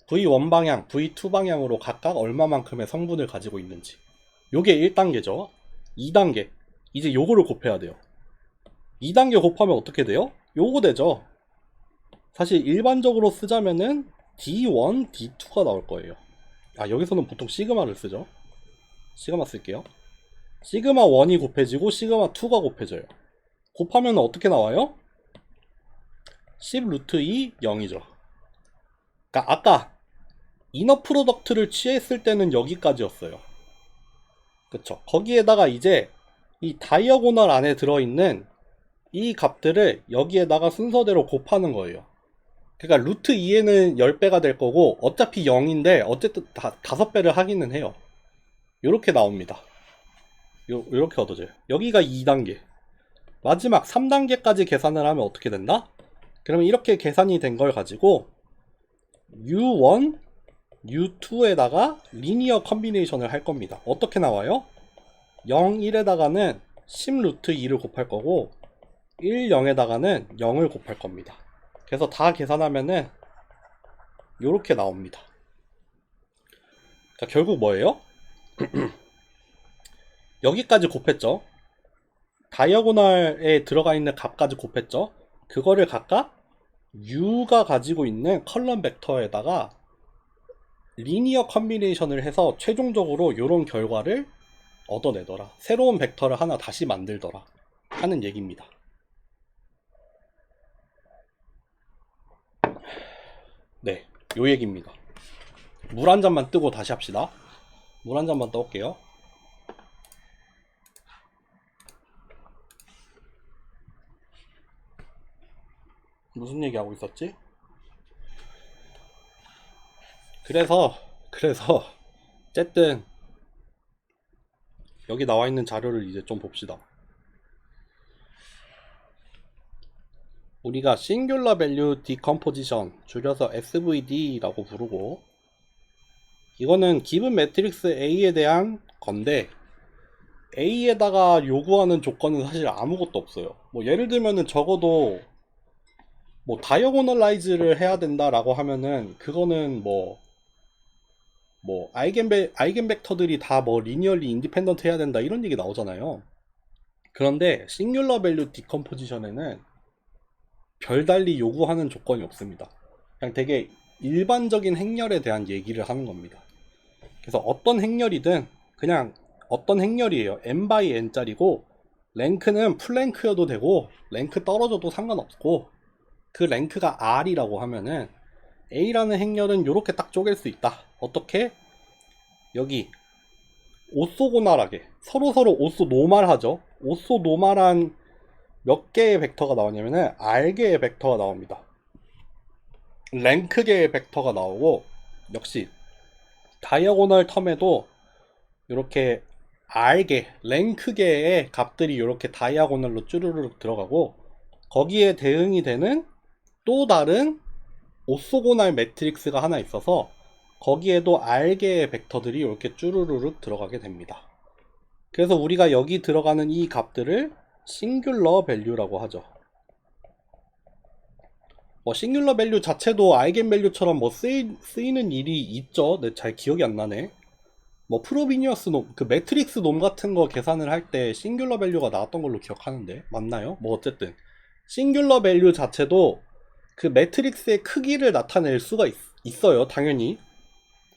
V1 방향, V2 방향으로 각각 얼마만큼의 성분을 가지고 있는지. 요게 1단계죠. 2단계. 이제 요거를 곱해야 돼요. 2단계 곱하면 어떻게 돼요? 요거 되죠. 사실 일반적으로 쓰자면은 D1, D2가 나올 거예요. 여기서는 보통 시그마를 쓰죠. 시그마 쓸게요. 시그마 1이 곱해지고 시그마 2가 곱해져요. 곱하면 어떻게 나와요? 10 루트 2, 0이죠. 그러니까 아까 이너 프로덕트를 취했을 때는 여기까지였어요. 그쵸? 거기에다가 이제 이 다이어고널 안에 들어있는 이 값들을 여기에다가 순서대로 곱하는 거예요. 그러니까 루트 2에는 10배가 될 거고 어차피 0인데 어쨌든 5배를 하기는 해요. 요렇게 나옵니다. 요렇게 얻어져요. 여기가 2단계. 마지막 3단계까지 계산을 하면 어떻게 된다? 그러면 이렇게 계산이 된 걸 가지고 U1, U2에다가 리니어 컨비네이션을 할 겁니다. 어떻게 나와요? 0, 1에다가는 10 루트 2를 곱할 거고 1, 0에다가는 0을 곱할 겁니다. 그래서 다 계산하면은 요렇게 나옵니다. 자, 결국 뭐예요? 여기까지 곱했죠. 다이어고널에 들어가 있는 값까지 곱했죠. 그거를 각각 U가 가지고 있는 컬럼 벡터에다가 리니어 컨비네이션을 해서 최종적으로 이런 결과를 얻어내더라. 새로운 벡터를 하나 다시 만들더라 하는 얘기입니다. 네, 요 얘기입니다. 물 한 잔만 뜨고 다시 합시다. 물 한 잔만 떠올게요. 무슨 얘기하고 있었지? 그래서 어쨌든 여기 나와 있는 자료를 이제 좀 봅시다. 우리가 Singular Value Decomposition, 줄여서 SVD라고 부르고, 이거는 기본 매트릭스 A에 대한 건데, A에다가 요구하는 조건은 사실 아무것도 없어요. 뭐 예를 들면은 적어도 뭐 다이어고널라이즈를 해야 된다라고 하면은 그거는 아이겐 벡터들이 다 뭐 리니얼리 인디펜던트 해야 된다 이런 얘기 나오잖아요. 그런데 싱귤러 밸류 디컴포지션에는 별달리 요구하는 조건이 없습니다. 그냥 되게 일반적인 행렬에 대한 얘기를 하는 겁니다. 그래서 어떤 행렬이든 그냥 어떤 행렬이에요. n by n짜리고 랭크는 풀랭크여도 되고 랭크 떨어져도 상관없고, 그 랭크가 r이라고 하면은 a라는 행렬은 이렇게 딱 쪼갤 수 있다. 어떻게? 여기 오소고날하게 서로 오소노말하죠. 오소노말한 몇 개의 벡터가 나오냐면은 r개의 벡터가 나옵니다. 랭크계의 벡터가 나오고, 역시 다이어고널 텀에도 이렇게 r개, 랭크계의 값들이 이렇게 다이아고널로 쭈르륵 들어가고, 거기에 대응이 되는 또 다른 오소고날 매트릭스가 하나 있어서 거기에도 r개의 벡터들이 이렇게 쭈르르륵 들어가게 됩니다. 그래서 우리가 여기 들어가는 이 값들을 싱귤러 밸류라고 하죠. 뭐 싱귤러 밸류 자체도 아이겐 밸류처럼 뭐 쓰이는 일이 있죠. 네, 잘 기억이 안 나네. 뭐 프로비니어스 놈, 그 매트릭스 놈 같은 거 계산을 할 때 싱귤러 밸류가 나왔던 걸로 기억하는데 맞나요? 뭐 어쨌든 싱귤러 밸류 자체도 그 매트릭스의 크기를 나타낼 수가 있어요. 당연히.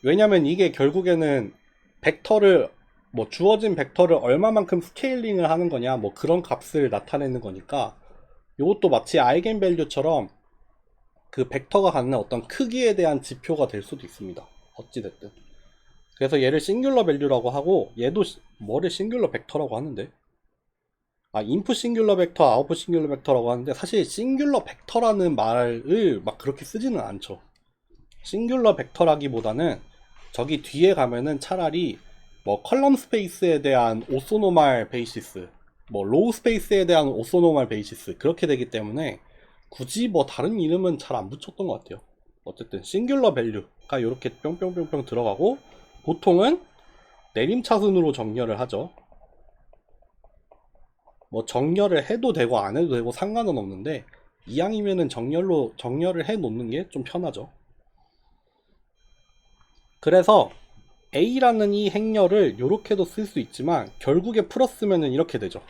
왜냐면 이게 결국에는 벡터를, 뭐 주어진 벡터를 얼마만큼 스케일링을 하는 거냐, 뭐 그런 값을 나타내는 거니까, 이것도 마치 아이겐 밸류처럼 그 벡터가 갖는 어떤 크기에 대한 지표가 될 수도 있습니다. 어찌됐든. 그래서 얘를 싱귤러 밸류라고 하고, 얘도 뭐를 싱귤러 벡터라고 하는데, 인풋 싱귤러 벡터, 아웃풋 싱귤러 벡터라고 하는데, 사실 싱귤러 벡터라는 말을 막 그렇게 쓰지는 않죠. 싱귤러 벡터라기보다는 저기 뒤에 가면은 차라리 뭐 컬럼 스페이스에 대한 오소노말 베이시스, 뭐 로우 스페이스에 대한 오소노말 베이시스, 그렇게 되기 때문에 굳이 뭐 다른 이름은 잘 안 붙였던 것 같아요. 어쨌든 싱귤러 밸류가 이렇게 뿅뿅뿅뿅 들어가고, 보통은 내림차순으로 정렬을 하죠. 뭐 정렬을 해도 되고 안 해도 되고 상관은 없는데, 이왕이면은 정렬을 해 놓는 게 좀 편하죠. 그래서 A라는 이 행렬을 이렇게도 쓸 수 있지만, 결국에 풀었으면 이렇게 되죠.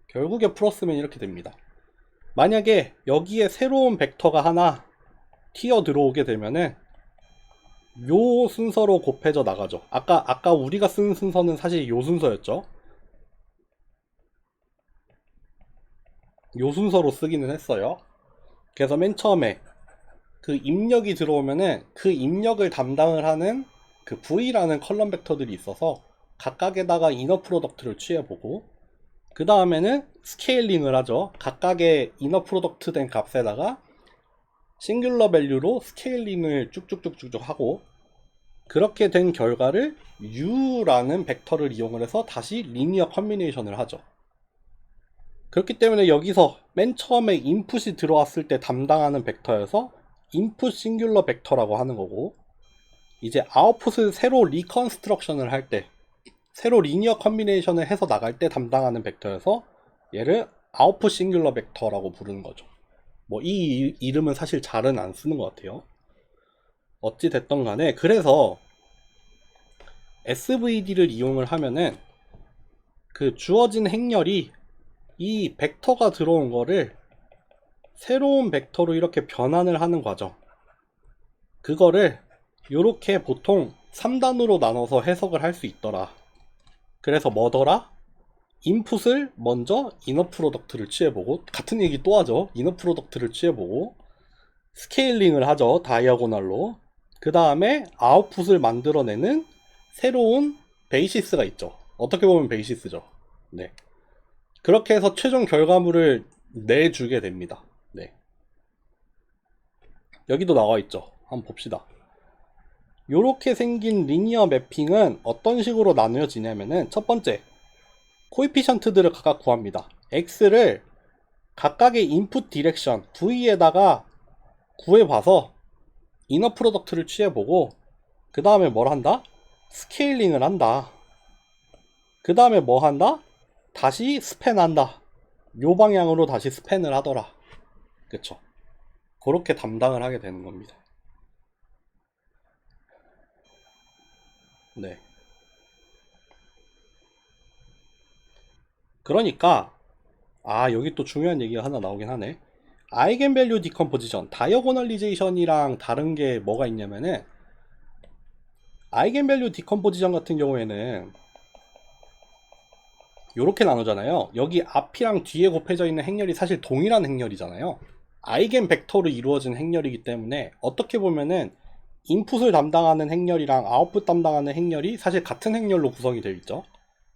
결국에 풀었으면 이렇게 됩니다. 만약에 여기에 새로운 벡터가 하나 튀어 들어오게 되면은 요 순서로 곱해져 나가죠. 아까 우리가 쓴 순서는 사실 요 순서였죠. 요 순서로 쓰기는 했어요. 그래서 맨 처음에 그 입력이 들어오면은 그 입력을 담당을 하는 그 V라는 컬럼 벡터들이 있어서 각각에다가 이너 프로덕트를 취해보고, 그 다음에는 스케일링을 하죠. 각각의 이너 프로덕트 된 값에다가 싱귤러 밸류로 스케일링을 쭉쭉쭉쭉 하고, 그렇게 된 결과를 U라는 벡터를 이용을 해서 다시 리니어 컨비네이션을 하죠. 그렇기 때문에 여기서 맨 처음에 인풋이 들어왔을 때 담당하는 벡터여서 인풋 싱귤러 벡터라고 하는 거고, 이제 아웃풋을 새로 리컨스트럭션을 할 때, 새로 리니어 컨비네이션을 해서 나갈 때 담당하는 벡터여서 얘를 아웃풋 싱귤러 벡터라고 부르는 거죠. 뭐 이 이름은 사실 잘은 안 쓰는 것 같아요. 어찌 됐던 간에, 그래서 SVD를 이용을 하면은 그 주어진 행렬이 이 벡터가 들어온 거를 새로운 벡터로 이렇게 변환을 하는 과정, 그거를 이렇게 보통 3단으로 나눠서 해석을 할 수 있더라. 그래서 뭐더라? 인풋을 먼저 이너 프로덕트를 취해보고, 같은 얘기 또 하죠. 이너 프로덕트를 취해보고 스케일링을 하죠. 다이아고널로. 그 다음에 아웃풋을 만들어내는 새로운 베이시스가 있죠. 어떻게 보면 베이시스죠. 네. 그렇게 해서 최종 결과물을 내주게 됩니다. 네. 여기도 나와 있죠. 한번 봅시다. 요렇게 생긴 리니어 매핑은 어떤 식으로 나누어지냐면은 첫 번째, 코에피션트들을 각각 구합니다. x를 각각의 인풋 디렉션 v에다가 구해봐서 이너 프로덕트를 취해보고 그 다음에 뭘 한다? 스케일링을 한다. 그 다음에 뭐 한다? 다시 스팬한다. 요 방향으로 다시 스팬을 하더라. 그쵸? 그렇게 담당을 하게 되는 겁니다. 네. 그러니까 여기 또 중요한 얘기가 하나 나오긴 하네. 아이겐밸류 디컴포지션, 다이어고널리제이션이랑 다른 게 뭐가 있냐면은 아이겐밸류 디컴포지션 같은 경우에는 이렇게 나누잖아요. 여기 앞이랑 뒤에 곱해져 있는 행렬이 사실 동일한 행렬이잖아요. 아이겐 벡터로 이루어진 행렬이기 때문에 어떻게 보면은 인풋을 담당하는 행렬이랑 아웃풋 담당하는 행렬이 사실 같은 행렬로 구성이 되어 있죠.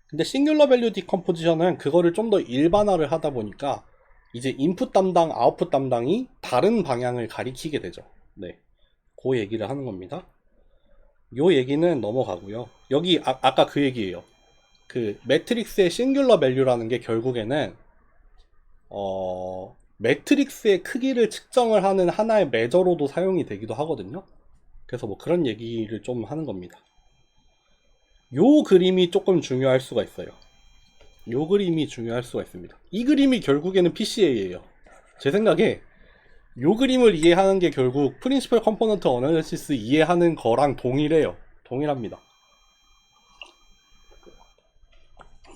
근데 싱귤러 밸류 디컴포지션은 그거를 좀 더 일반화를 하다 보니까 이제 인풋 담당, 아웃풋 담당이 다른 방향을 가리키게 되죠. 네. 그 얘기를 하는 겁니다. 요 얘기는 넘어가고요. 여기 아까 그 얘기예요. 그 매트릭스의 싱귤러 밸류라는 게 결국에는 매트릭스의 크기를 측정을 하는 하나의 매저로도 사용이 되기도 하거든요. 그래서 뭐 그런 얘기를 좀 하는 겁니다. 요 그림이 조금 중요할 수가 있어요. 요 그림이 중요할 수가 있습니다. 이 그림이 결국에는 PCA예요. 제 생각에 요 그림을 이해하는 게 결국 프린시플 컴포넌트 어널리시스 이해하는 거랑 동일해요. 동일합니다.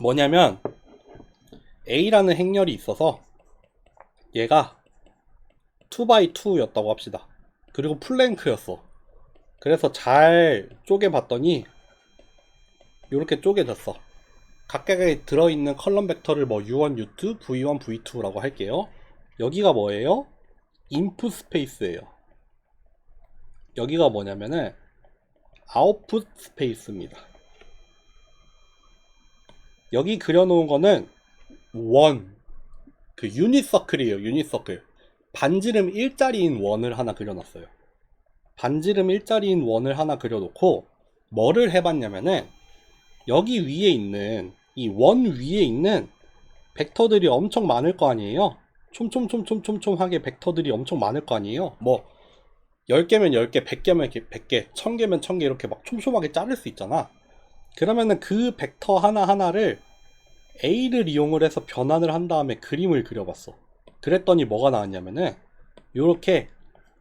뭐냐면 A라는 행렬이 있어서 얘가 2x2 였다고 합시다. 그리고 플랭크였어. 그래서 잘 쪼개봤더니 이렇게 쪼개졌어. 각각에 들어있는 컬럼 벡터를 뭐 U1, U2, V1, V2라고 할게요. 여기가 뭐예요? 인풋 스페이스예요. 여기가 뭐냐면은 아웃풋 스페이스입니다. 여기 그려놓은 거는 원, 그 유닛 서클이에요. 유닛 서클. 반지름 일자리인 원을 하나 그려놨어요. 반지름 일자리인 원을 하나 그려놓고 뭐를 해봤냐면은 여기 위에 있는 이 원 위에 있는 벡터들이 엄청 많을 거 아니에요. 촘촘하게 벡터들이 엄청 많을 거 아니에요. 뭐 10개면 10개, 100개면 100개, 1000개면 1000개 이렇게 막 촘촘하게 자를 수 있잖아. 그러면은 그 벡터 하나하나를 A를 이용을 해서 변환을 한 다음에 그림을 그려봤어. 그랬더니 뭐가 나왔냐면은 이렇게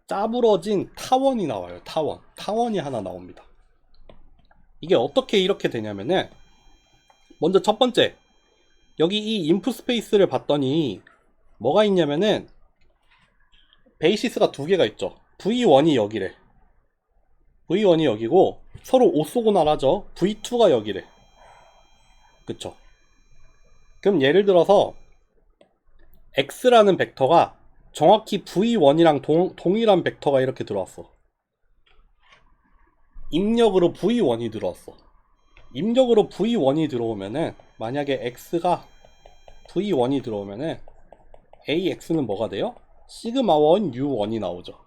짜부러진 타원이 나와요. 타원이 하나 나옵니다. 이게 어떻게 이렇게 되냐면은 먼저 첫 번째, 여기 이 인풋 스페이스를 봤더니 뭐가 있냐면은 베이시스가 두 개가 있죠. V1이 여기래. V1이 여기고 서로 오소고날하죠. V2가 여기래. 그쵸? 그럼 예를 들어서 X라는 벡터가 정확히 V1이랑 동일한 벡터가 이렇게 들어왔어. 입력으로 V1이 들어왔어. 입력으로 V1이 들어오면은 만약에 X가 V1이 들어오면은 AX는 뭐가 돼요? 시그마1 U1이 나오죠.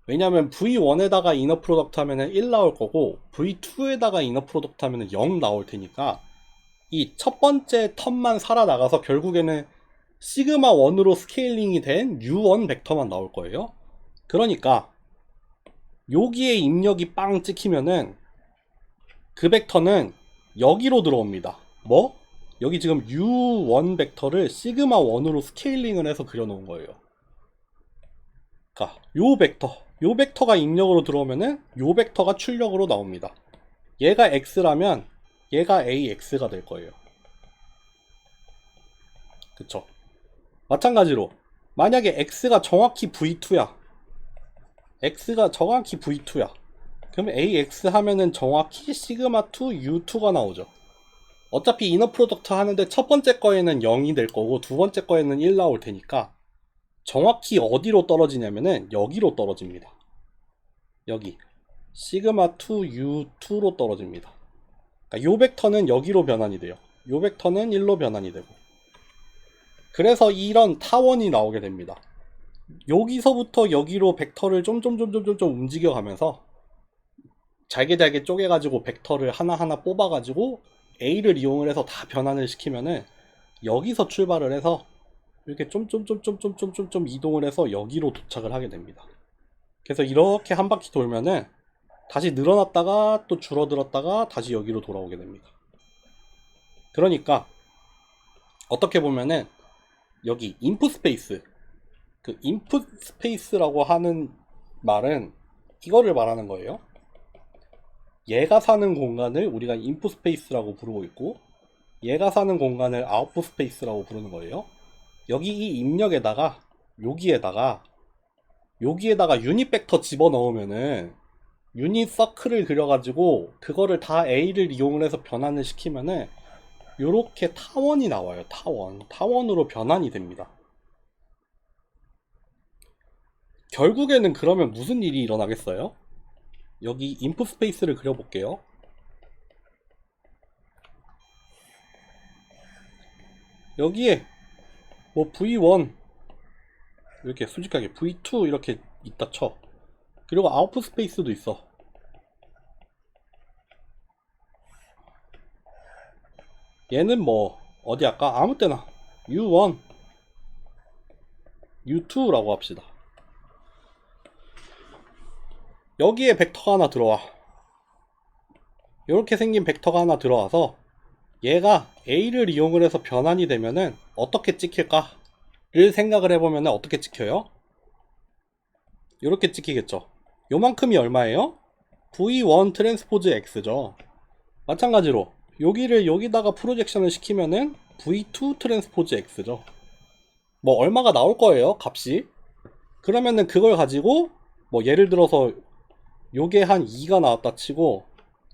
왜냐면 V1에다가 이너 프로덕트 하면은 1 나올 거고 V2에다가 이너 프로덕트 하면은 0 나올 테니까 이 첫 번째 텀만 살아나가서 결국에는 시그마 1으로 스케일링이 된 U1 벡터만 나올 거예요. 그러니까 여기에 입력이 빵 찍히면은 그 벡터는 여기로 들어옵니다. 뭐? 여기 지금 U1 벡터를 시그마 1으로 스케일링을 해서 그려놓은 거예요. 그러니까 요 벡터가 입력으로 들어오면은 요 벡터가 출력으로 나옵니다. 얘가 X라면 얘가 AX가 될 거예요. 그쵸? 마찬가지로 만약에 X가 정확히 V2야. X가 정확히 V2야. 그러면 AX 하면은 정확히 시그마2 U2가 나오죠. 어차피 이너 프로덕트 하는데 첫 번째 거에는 0이 될 거고 두 번째 거에는 1 나올 테니까 정확히 어디로 떨어지냐면은 여기로 떨어집니다. 여기. 시그마 2 U2로 떨어집니다. 그러니까 요 벡터는 여기로 변환이 돼요. 요 벡터는 1로 변환이 되고. 그래서 이런 타원이 나오게 됩니다. 여기서부터 여기로 벡터를 좀 움직여가면서 잘게 쪼개가지고 벡터를 하나하나 뽑아가지고 A를 이용을 해서 다 변환을 시키면은 여기서 출발을 해서 이렇게 좀 이동을 해서 여기로 도착을 하게 됩니다. 그래서 이렇게 한 바퀴 돌면은 다시 늘어났다가 또 줄어들었다가 다시 여기로 돌아오게 됩니다. 그러니까 어떻게 보면은 여기 인풋 스페이스, 그 인풋 스페이스라고 하는 말은 이거를 말하는 거예요. 얘가 사는 공간을 우리가 인풋 스페이스라고 부르고 있고, 얘가 사는 공간을 아웃풋 스페이스라고 부르는 거예요. 여기 이 입력에다가 여기에다가 유닛 벡터 집어넣으면은 유닛 서클을 그려가지고 그거를 다 A를 이용을 해서 변환을 시키면은 요렇게 타원이 나와요. 타원으로 변환이 됩니다. 결국에는 그러면 무슨 일이 일어나겠어요? 여기 인풋 스페이스를 그려볼게요. 여기에 뭐 V1 이렇게 솔직하게 V2 이렇게 있다 쳐. 그리고 아웃풋 스페이스도 있어. 얘는 뭐 어디 할까? 아무 때나 U1 U2라고 합시다. 여기에 벡터가 하나 들어와. 이렇게 생긴 벡터가 하나 들어와서 얘가 A를 이용을 해서 변환이 되면은 어떻게 찍힐까를 생각을 해보면 어떻게 찍혀요? 이렇게 찍히겠죠. 요만큼이 얼마예요? V1 트랜스포즈 X죠. 마찬가지로 여기를 여기다가 프로젝션을 시키면은 V2 트랜스포즈 X죠. 뭐 얼마가 나올 거예요, 값이. 그러면은 그걸 가지고 뭐 예를 들어서 요게 한 2가 나왔다 치고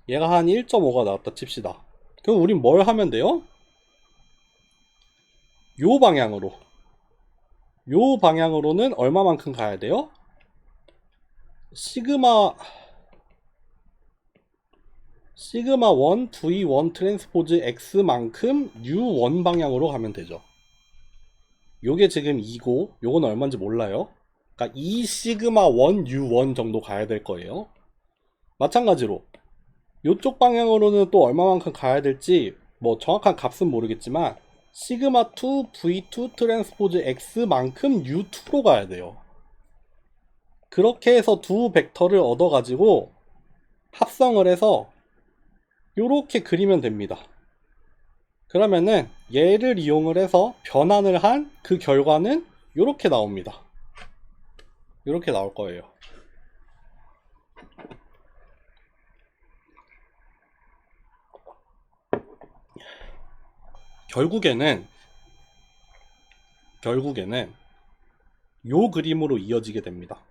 얘가 한 1.5가 나왔다 칩시다. 그럼 우린 뭘 하면 돼요? 요 방향으로는 얼마만큼 가야 돼요? 시그마 1 V1 트랜스포즈 X만큼 U1 방향으로 가면 되죠. 요게 지금 2고 요건 얼마인지 몰라요. 그러니까 2 시그마 1 U1 정도 가야 될 거예요. 마찬가지로 요쪽 방향으로는 또 얼마만큼 가야 될지 뭐 정확한 값은 모르겠지만 시그마 2 V2 트랜스포즈 X만큼 U2로 가야 돼요. 그렇게 해서 두 벡터를 얻어가지고 합성을 해서 요렇게 그리면 됩니다. 그러면은 얘를 이용을 해서 변환을 한 그 결과는 요렇게 나옵니다. 요렇게 나올 거예요. 결국에는 요 그림으로 이어지게 됩니다.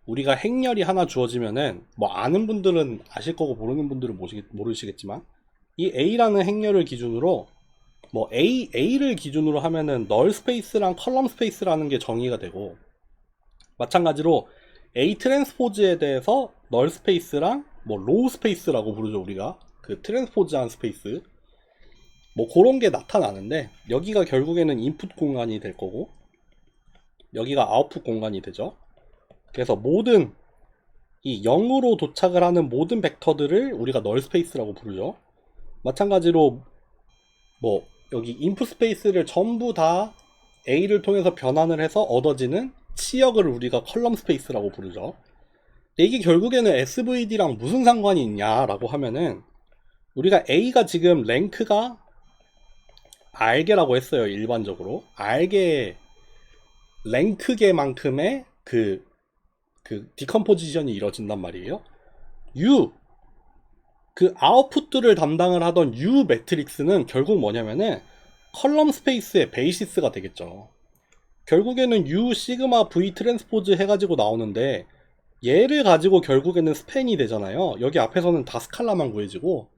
우리가 행렬이 하나 주어지면은 뭐 아는 분들은 아실 거고 모르는 분들은 모르시겠지만 이 A라는 행렬을 기준으로 뭐 A를 기준으로 하면은 널 스페이스랑 컬럼 스페이스라는 게 정의가 되고, 마찬가지로 A 트랜스포즈에 대해서 널 스페이스랑 뭐 로우 스페이스라고 부르죠. 우리가 그 트랜스포즈한 스페이스 뭐 그런 게 나타나는데, 여기가 결국에는 인풋 공간이 될 거고 여기가 아웃풋 공간이 되죠. 그래서 모든 이 0으로 도착을 하는 모든 벡터들을 우리가 널 스페이스라고 부르죠. 마찬가지로 뭐 여기 인풋 스페이스를 전부 다 A를 통해서 변환을 해서 얻어지는 치역을 우리가 컬럼 스페이스라고 부르죠. 근데 이게 결국에는 SVD랑 무슨 상관이 있냐라고 하면은, 우리가 A가 지금 랭크가 R개라고 했어요. 일반적으로 R개 랭크개만큼의 그 디컴포지션이 이루어진단 말이에요. 그 아웃풋들을 담당을 하던 U 매트릭스는 결국 뭐냐면은 컬럼 스페이스의 베이시스가 되겠죠. 결국에는 U 시그마 V 트랜스포즈 해가지고 나오는데, 얘를 가지고 결국에는 스팬이 되잖아요. 여기 앞에서는 다 스칼라만 구해지고,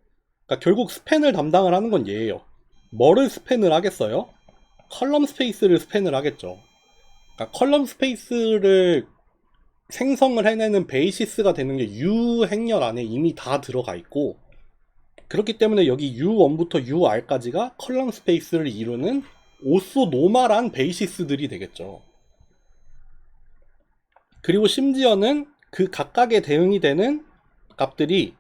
그러니까 결국 스팬을 담당을 하는 건 얘예요. 뭐를 스팬을 하겠어요? 컬럼 스페이스를 스팬을 하겠죠. 그러니까 컬럼 스페이스를 생성을 해내는 베이시스가 되는 게 U 행렬 안에 이미 다 들어가 있고, 그렇기 때문에 여기 U1부터 UR까지가 컬럼 스페이스를 이루는 오소노멀한 베이시스들이 되겠죠. 그리고 심지어는 그 각각의 대응이 되는 값들이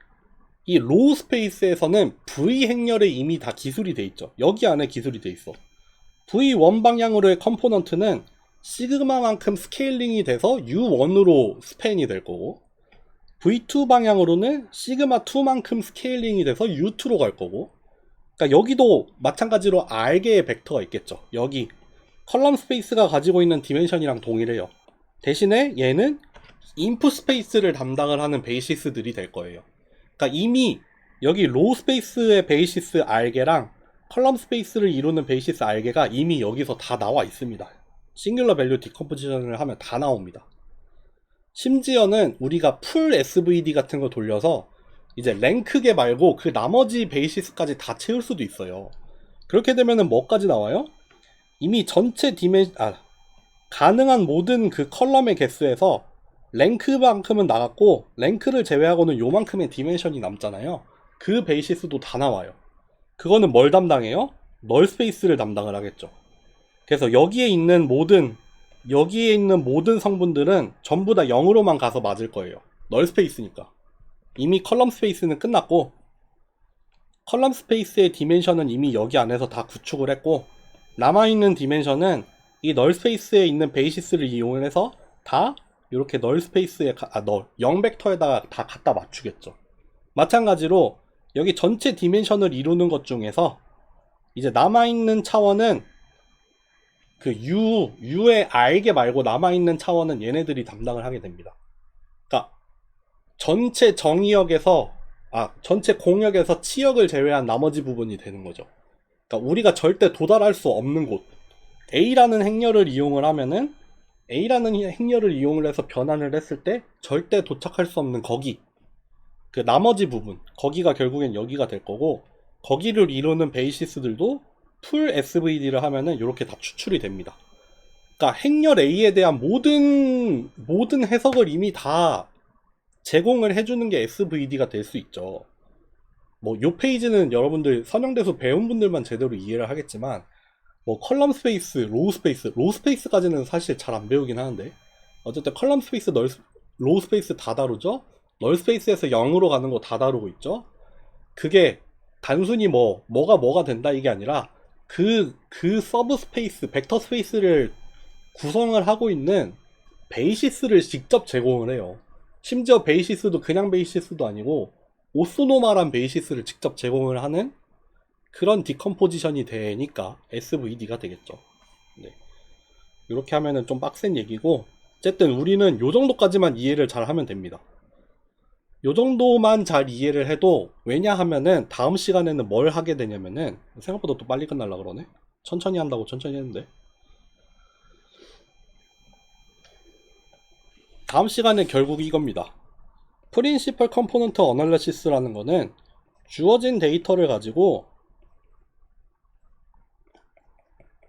이 로우 스페이스에서는 V 행렬에 이미 다 기술이 돼 있죠. 여기 안에 기술이 돼 있어. V1 방향으로의 컴포넌트는 시그마만큼 스케일링이 돼서 U1으로 스팬이 될 거고, V2 방향으로는 시그마2만큼 스케일링이 돼서 U2로 갈 거고, 그러니까 여기도 마찬가지로 R개의 벡터가 있겠죠. 여기 컬럼 스페이스가 가지고 있는 디멘션이랑 동일해요. 대신에 얘는 인풋 스페이스를 담당을 하는 베이시스들이 될 거예요. 그러니까 이미 여기 로우 스페이스의 베이시스 R개랑 컬럼 스페이스를 이루는 베이시스 R개가 이미 여기서 다 나와 있습니다. 싱귤러 밸류 디컴포지션을 하면 다 나옵니다. 심지어는 우리가 풀 SVD 같은 거 돌려서 이제 랭크계 말고 그 나머지 베이시스까지 다 채울 수도 있어요. 그렇게 되면은 뭐까지 나와요? 이미 전체 가능한 모든 그 컬럼의 개수에서 랭크만큼은 나갔고, 랭크를 제외하고는 요만큼의 디멘션이 남잖아요. 그 베이시스도 다 나와요. 그거는 뭘 담당해요? 널 스페이스를 담당을 하겠죠. 그래서 여기에 있는 모든 성분들은 전부 다 0으로만 가서 맞을 거예요. 널 스페이스니까. 이미 컬럼 스페이스는 끝났고, 컬럼 스페이스의 디멘션은 이미 여기 안에서 다 구축을 했고, 남아있는 디멘션은 이 널 스페이스에 있는 베이시스를 이용해서 다 이렇게 널 스페이스에 0벡터에다가 다 갖다 맞추겠죠. 마찬가지로 여기 전체 디멘션을 이루는 것 중에서 이제 남아있는 차원은 그 U의 R개 말고 남아있는 차원은 얘네들이 담당을 하게 됩니다. 그러니까 전체 전체 공역에서 치역을 제외한 나머지 부분이 되는 거죠. 그러니까 우리가 절대 도달할 수 없는 곳, A라는 행렬을 이용을 하면은 A라는 행렬을 이용을 해서 변환을 했을 때 절대 도착할 수 없는 거기, 그 나머지 부분, 거기가 결국엔 여기가 될 거고, 거기를 이루는 베이시스들도 풀 SVD를 하면은 이렇게 다 추출이 됩니다. 그러니까 행렬 A에 대한 모든 해석을 이미 다 제공을 해주는 게 SVD가 될 수 있죠. 뭐 요 페이지는 여러분들 선형대수 배운 분들만 제대로 이해를 하겠지만, 뭐 컬럼 스페이스, 로우 스페이스까지는 사실 잘 안 배우긴 하는데, 어쨌든 컬럼 스페이스, 로우 스페이스 다 다루죠. 널 스페이스에서 0으로 가는 거 다 다루고 있죠. 그게 단순히 뭐가 된다 이게 아니라 그 서브 스페이스, 벡터 스페이스를 구성을 하고 있는 베이시스를 직접 제공을 해요. 심지어 베이시스도 그냥 베이시스도 아니고 오소노멀한 베이시스를 직접 제공을 하는 그런 디컴포지션이 되니까 SVD가 되겠죠. 네. 이렇게 하면은 좀 빡센 얘기고, 어쨌든 우리는 요 정도까지만 이해를 잘 하면 됩니다. 요 정도만 잘 이해를 해도, 왜냐하면은 다음 시간에는 뭘 하게 되냐면은, 생각보다 또 빨리 끝날라 그러네. 천천히 한다고 천천히 했는데, 다음 시간에 결국 이겁니다. 프린시펄 컴포넌트 어널리시스라는 거는 주어진 데이터를 가지고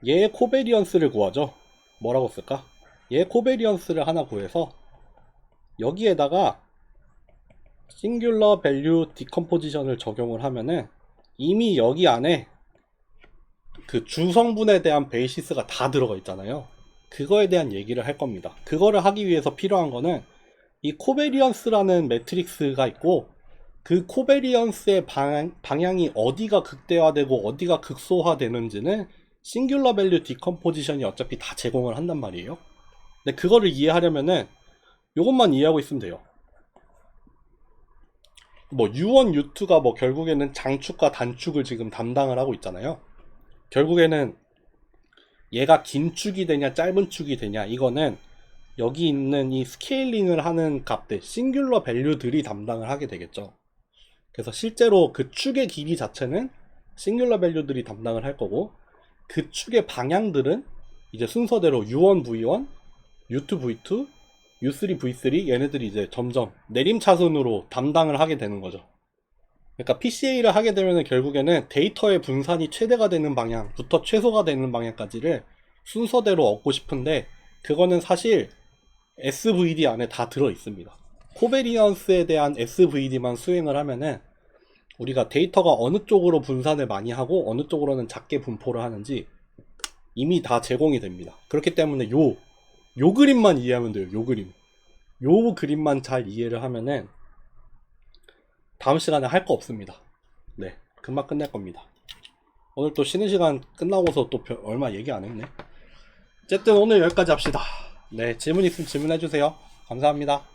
얘의 코베리언스를 구하죠. 뭐라고 쓸까? 얘의 코베리언스를 하나 구해서 여기에다가 싱귤러 밸류 디컴포지션을 적용을 하면은 이미 여기 안에 그 주성분에 대한 베이시스가 다 들어가 있잖아요. 그거에 대한 얘기를 할 겁니다. 그거를 하기 위해서 필요한 거는 이 코베리언스라는 매트릭스가 있고, 그 코베리언스의 방향이 어디가 극대화되고 어디가 극소화되는지는 싱귤러 밸류 디컴포지션이 어차피 다 제공을 한단 말이에요. 근데 그거를 이해하려면은 요것만 이해하고 있으면 돼요. 뭐 U1, U2가 뭐 결국에는 장축과 단축을 지금 담당을 하고 있잖아요. 결국에는 얘가 긴 축이 되냐 짧은 축이 되냐, 이거는 여기 있는 이 스케일링을 하는 값들, 싱귤러 밸류들이 담당을 하게 되겠죠. 그래서 실제로 그 축의 길이 자체는 싱귤러 밸류들이 담당을 할 거고, 그 축의 방향들은 이제 순서대로 U1, V1, U2, V2, U3, V3 얘네들이 이제 점점 내림차순으로 담당을 하게 되는 거죠. 그러니까 PCA를 하게 되면 결국에는 데이터의 분산이 최대가 되는 방향부터 최소가 되는 방향까지를 순서대로 얻고 싶은데, 그거는 사실 SVD 안에 다 들어 있습니다. 코베리언스에 대한 SVD만 수행을 하면은 우리가 데이터가 어느 쪽으로 분산을 많이 하고 어느 쪽으로는 작게 분포를 하는지 이미 다 제공이 됩니다. 그렇기 때문에 요 그림만 이해하면 돼요. 요 그림만 잘 이해를 하면은 다음 시간에 할 거 없습니다. 네, 금방 끝낼 겁니다. 오늘 또 쉬는 시간 끝나고서 또 얼마 얘기 안 했네. 어쨌든 오늘 여기까지 합시다. 네, 질문 있으면 질문해주세요. 감사합니다.